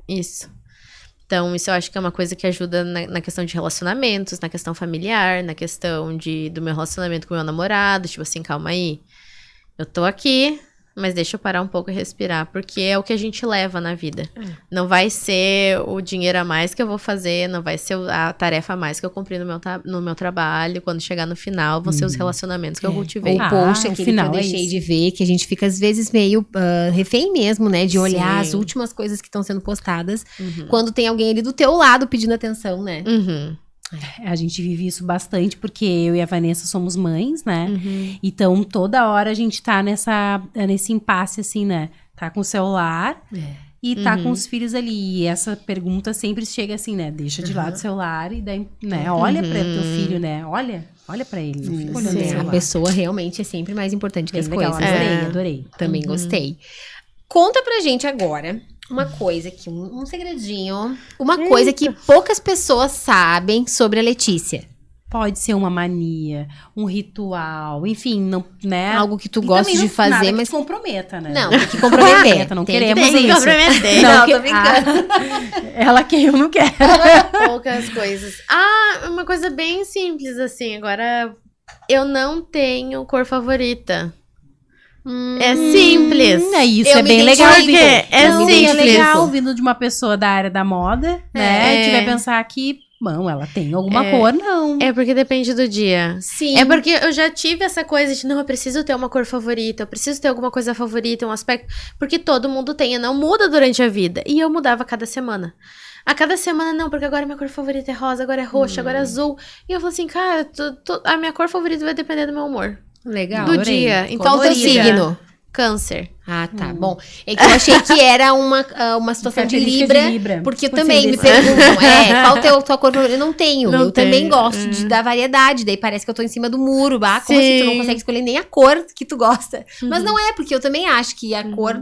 [SPEAKER 3] isso. Então, isso eu acho que é uma coisa que ajuda na questão de relacionamentos, na questão familiar, na questão do meu relacionamento com o meu namorado. Tipo assim, calma aí, eu tô aqui, mas deixa eu parar um pouco e respirar, porque é o que a gente leva na vida. Não vai ser o dinheiro a mais que eu vou fazer, não vai ser a tarefa a mais que eu cumpri no meu trabalho. Quando chegar no final, vão ser os relacionamentos que eu cultivei.
[SPEAKER 1] O post aquele
[SPEAKER 2] final
[SPEAKER 1] que eu
[SPEAKER 2] é
[SPEAKER 1] deixei
[SPEAKER 2] isso.
[SPEAKER 1] de ver, que a gente fica às vezes meio refém mesmo, né? De olhar
[SPEAKER 3] Sim.
[SPEAKER 1] as últimas coisas que estão sendo postadas. Quando tem alguém ali do teu lado pedindo atenção, né?
[SPEAKER 2] A gente vive isso bastante, porque eu e a Vanessa somos mães, né? Então, toda hora a gente tá nesse impasse, assim, né? Tá com o celular e tá com os filhos ali. E essa pergunta sempre chega assim, né? Deixa de lado o celular e daí, né? Olha pra teu filho, né? Olha pra ele. Não fica olhando o
[SPEAKER 1] Sim, a
[SPEAKER 2] celular.
[SPEAKER 1] pessoa realmente é sempre mais importante que as
[SPEAKER 2] Bem legal,
[SPEAKER 1] coisas.
[SPEAKER 2] adorei.
[SPEAKER 1] Também gostei. Conta pra gente agora uma coisa aqui, um segredinho. Uma coisa que poucas pessoas sabem sobre a Letícia.
[SPEAKER 2] Pode ser uma mania, um ritual, enfim, não, né?
[SPEAKER 1] Algo que tu
[SPEAKER 2] E
[SPEAKER 1] gosta
[SPEAKER 2] também
[SPEAKER 1] de
[SPEAKER 2] não-
[SPEAKER 1] fazer,
[SPEAKER 2] nada que
[SPEAKER 1] mas...
[SPEAKER 2] te comprometa, né?
[SPEAKER 1] Não, tem que comprometer.
[SPEAKER 2] Não
[SPEAKER 1] Tem que
[SPEAKER 2] queremos
[SPEAKER 3] Tem que
[SPEAKER 2] isso.
[SPEAKER 3] comprometer.
[SPEAKER 1] Não,
[SPEAKER 2] que-
[SPEAKER 1] tô brincando.
[SPEAKER 2] Ela quer, eu não quero.
[SPEAKER 3] Poucas coisas. Uma coisa bem simples, assim. Agora, eu não tenho cor favorita. É simples.
[SPEAKER 2] É isso,
[SPEAKER 1] Eu
[SPEAKER 2] é
[SPEAKER 1] me
[SPEAKER 2] bem
[SPEAKER 1] identifico.
[SPEAKER 2] legal.
[SPEAKER 3] Porque é
[SPEAKER 2] Não,
[SPEAKER 3] simples.
[SPEAKER 2] é legal vindo de uma pessoa da área da moda, né?
[SPEAKER 3] É.
[SPEAKER 2] E tiver pensar que, não, ela tem alguma cor, não.
[SPEAKER 3] É porque depende do dia.
[SPEAKER 1] Sim.
[SPEAKER 3] É porque eu já tive essa coisa de, não, eu preciso ter uma cor favorita, eu preciso ter alguma coisa favorita, um aspecto. Porque todo mundo tem, e não muda durante a vida. E eu mudava a cada semana. A cada semana, não, porque agora minha cor favorita é rosa, agora é roxa, agora é azul. E eu falo assim, cara, a minha cor favorita vai depender do meu humor.
[SPEAKER 1] Legal.
[SPEAKER 3] Do
[SPEAKER 2] adorei.
[SPEAKER 3] dia.
[SPEAKER 1] Qual o teu
[SPEAKER 3] Colorida.
[SPEAKER 1] signo?
[SPEAKER 3] Câncer.
[SPEAKER 1] Ah, tá. Bom, é que eu achei que era uma situação de
[SPEAKER 2] Característica
[SPEAKER 1] Libra,
[SPEAKER 2] de Libra.
[SPEAKER 1] porque
[SPEAKER 2] Por
[SPEAKER 1] também
[SPEAKER 2] ser
[SPEAKER 1] me
[SPEAKER 2] desse-
[SPEAKER 1] perguntam, qual tua cor favorita? Eu não tenho.
[SPEAKER 3] Não
[SPEAKER 1] eu também
[SPEAKER 3] tenho.
[SPEAKER 1] gosto da variedade, daí parece que eu tô em cima do muro. Como assim tu não
[SPEAKER 3] Sim.
[SPEAKER 1] consegue escolher nem a cor que tu gosta? Mas não é, porque eu também acho que a cor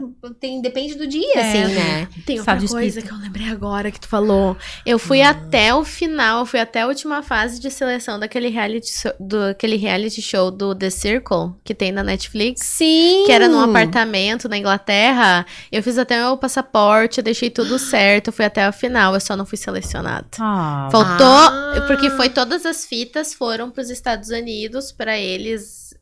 [SPEAKER 1] depende do dia, assim, né?
[SPEAKER 3] Tem
[SPEAKER 2] Estado
[SPEAKER 3] outra
[SPEAKER 2] de
[SPEAKER 3] coisa
[SPEAKER 2] espírito.
[SPEAKER 3] que eu lembrei agora que tu falou. Eu fui até o final, eu fui até a última fase de seleção daquele reality show do The Circle, que tem na Netflix.
[SPEAKER 1] Sim!
[SPEAKER 3] Que era num apartamento na Inglaterra. Eu fiz até meu passaporte, eu deixei tudo certo, eu fui até o final, eu só não fui selecionada. Faltou, porque todas as fitas foram para os Estados Unidos para eles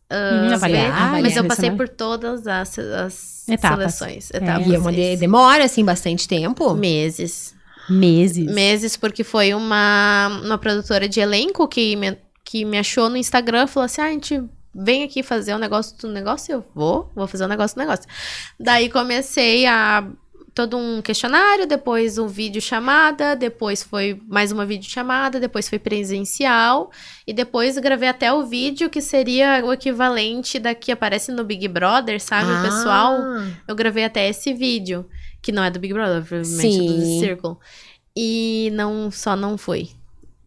[SPEAKER 2] avaliar,
[SPEAKER 3] ver, mas eu
[SPEAKER 2] avaliar,
[SPEAKER 3] passei
[SPEAKER 2] né?
[SPEAKER 3] por todas as
[SPEAKER 2] Etapas.
[SPEAKER 3] seleções.
[SPEAKER 1] E é uma demora, assim, bastante tempo.
[SPEAKER 3] Meses.
[SPEAKER 2] Meses.
[SPEAKER 3] Porque foi uma produtora de elenco que me achou no Instagram e falou assim, a gente vem aqui fazer um negócio do negócio, eu vou fazer um negócio do negócio. Daí comecei todo um questionário, depois um vídeo chamada, depois foi mais uma vídeo chamada, depois foi presencial, e depois gravei até o vídeo que seria o equivalente da que aparece no Big Brother, sabe, o pessoal? Eu gravei até esse vídeo, que não é do Big Brother, provavelmente é do The Circle. E só não fui.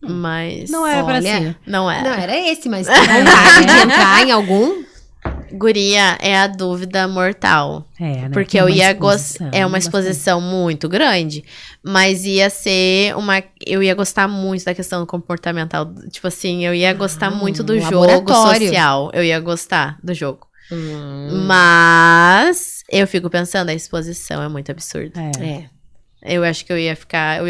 [SPEAKER 3] Mas...
[SPEAKER 2] Não era pra
[SPEAKER 1] Olha,
[SPEAKER 2] ser.
[SPEAKER 3] Não era.
[SPEAKER 1] Não, era esse, mas tem vontade de entrar em algum?
[SPEAKER 3] Guria, é a dúvida mortal.
[SPEAKER 2] É, né?
[SPEAKER 3] Porque
[SPEAKER 2] Tem
[SPEAKER 3] eu
[SPEAKER 2] uma
[SPEAKER 3] ia
[SPEAKER 2] exposição,
[SPEAKER 3] é uma exposição muito grande, mas ia ser eu ia gostar muito da questão comportamental, tipo assim, eu ia gostar muito do jogo
[SPEAKER 1] laboratório.
[SPEAKER 3] social, eu ia gostar do jogo. Mas eu fico pensando, a exposição é muito absurda.
[SPEAKER 2] É.
[SPEAKER 3] Eu acho que eu ia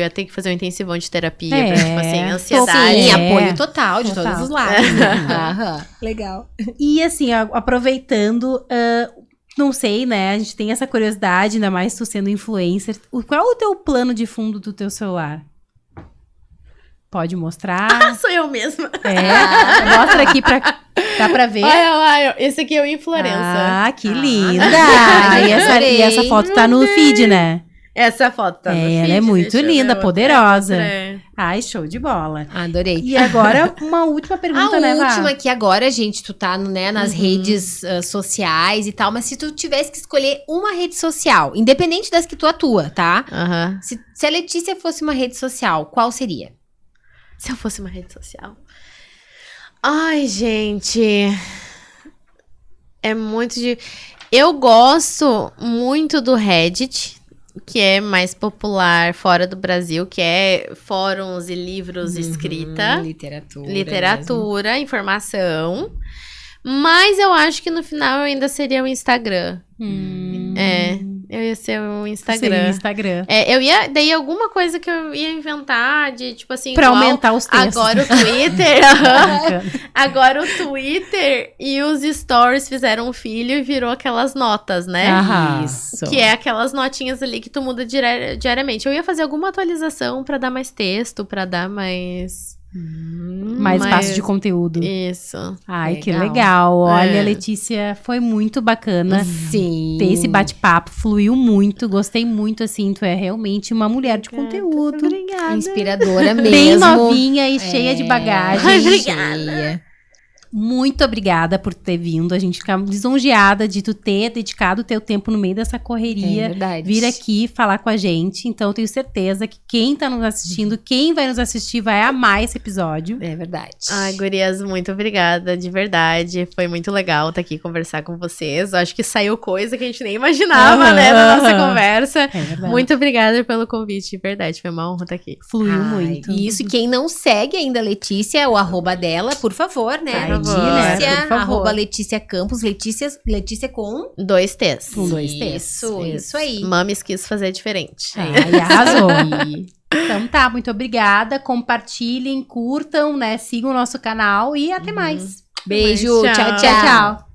[SPEAKER 3] ter que fazer um intensivão de terapia,
[SPEAKER 2] É.
[SPEAKER 3] pra, tipo assim, ansiedade.
[SPEAKER 1] Sim,
[SPEAKER 2] É.
[SPEAKER 1] apoio total de
[SPEAKER 2] Total.
[SPEAKER 1] todos os lados. Aham. Legal.
[SPEAKER 2] E assim, aproveitando, não sei, né? A gente tem essa curiosidade, ainda mais tu sendo influencer. Qual é o teu plano de fundo do teu celular? Pode mostrar?
[SPEAKER 3] Sou eu mesma.
[SPEAKER 2] Mostra aqui dá pra ver.
[SPEAKER 3] Olha lá, esse aqui é o Influencer.
[SPEAKER 2] Ah, que linda!
[SPEAKER 1] verdade,
[SPEAKER 2] e
[SPEAKER 1] adorei.
[SPEAKER 2] essa foto tá no feed, né?
[SPEAKER 3] Essa foto tá no feed,
[SPEAKER 2] ela é muito
[SPEAKER 3] deixa eu
[SPEAKER 2] linda,
[SPEAKER 3] ver
[SPEAKER 2] poderosa.
[SPEAKER 3] outra.
[SPEAKER 2] Ai, show de bola.
[SPEAKER 1] Adorei.
[SPEAKER 2] E agora, uma última pergunta, né, Vá?
[SPEAKER 1] última que agora, gente, tu tá nas redes sociais e tal, mas se tu tivesse que escolher uma rede social, independente das que tu atua, tá?
[SPEAKER 3] Aham.
[SPEAKER 1] Se a Letícia fosse uma rede social, qual seria?
[SPEAKER 3] Se eu fosse uma rede social. Ai, gente. É muito de. Eu gosto muito do Reddit, que é mais popular fora do Brasil, que é fóruns e livros escrita. Literatura, informação. Mas eu acho que no final eu ainda seria o Instagram. Eu ia ser o Instagram.
[SPEAKER 2] Seria o Instagram.
[SPEAKER 3] Daí alguma coisa que eu ia inventar de, tipo assim,
[SPEAKER 2] Pra
[SPEAKER 3] igual
[SPEAKER 2] aumentar os textos.
[SPEAKER 3] Agora o Twitter, agora o Twitter e os stories fizeram um filho e virou aquelas notas, né?
[SPEAKER 2] Aham.
[SPEAKER 1] Isso.
[SPEAKER 3] Que é aquelas notinhas ali que tu muda diariamente. Eu ia fazer alguma atualização pra dar mais texto, pra dar mais...
[SPEAKER 2] Mais fácil de conteúdo.
[SPEAKER 3] Isso.
[SPEAKER 2] Ai, que
[SPEAKER 1] Legal.
[SPEAKER 2] legal. Olha,
[SPEAKER 3] É.
[SPEAKER 2] Letícia, foi muito bacana
[SPEAKER 1] Sim.
[SPEAKER 2] ter esse bate-papo. Fluiu muito, gostei muito, assim. Tu é realmente uma mulher de conteúdo.
[SPEAKER 3] Obrigada.
[SPEAKER 1] Inspiradora mesmo.
[SPEAKER 2] Bem novinha e cheia de bagagem.
[SPEAKER 3] Ai, obrigada.
[SPEAKER 1] Cheia.
[SPEAKER 2] Muito obrigada por ter vindo. A gente fica lisonjeada de tu ter dedicado o teu tempo no meio dessa correria.
[SPEAKER 1] É verdade.
[SPEAKER 2] Vir aqui falar com a gente. Então, eu tenho certeza que quem tá nos assistindo, quem vai nos assistir, vai amar esse episódio.
[SPEAKER 1] É verdade.
[SPEAKER 3] Ai, gurias, muito obrigada, de verdade. Foi muito legal estar aqui conversar com vocês. Eu acho que saiu coisa que a gente nem imaginava, né, na nossa conversa.
[SPEAKER 2] É verdade.
[SPEAKER 3] Muito obrigada pelo convite, de verdade. Foi uma honra estar aqui.
[SPEAKER 2] Fluiu
[SPEAKER 1] Ai,
[SPEAKER 2] muito.
[SPEAKER 1] Isso, e quem não segue ainda a Letícia, o arroba dela, por favor, né?
[SPEAKER 2] Segue,
[SPEAKER 3] né?
[SPEAKER 2] Por favor.
[SPEAKER 1] Arroba Letícia Campos, Letícia com
[SPEAKER 3] 2 T's.
[SPEAKER 2] Com 2 T's.
[SPEAKER 1] Isso aí.
[SPEAKER 3] Mames quis fazer diferente.
[SPEAKER 2] Ai, arrasou. Então tá, muito obrigada. Compartilhem, curtam, né? Sigam o nosso canal e até mais.
[SPEAKER 1] Beijo,
[SPEAKER 3] Tchau.
[SPEAKER 1] tchau,
[SPEAKER 2] Tchau, tchau.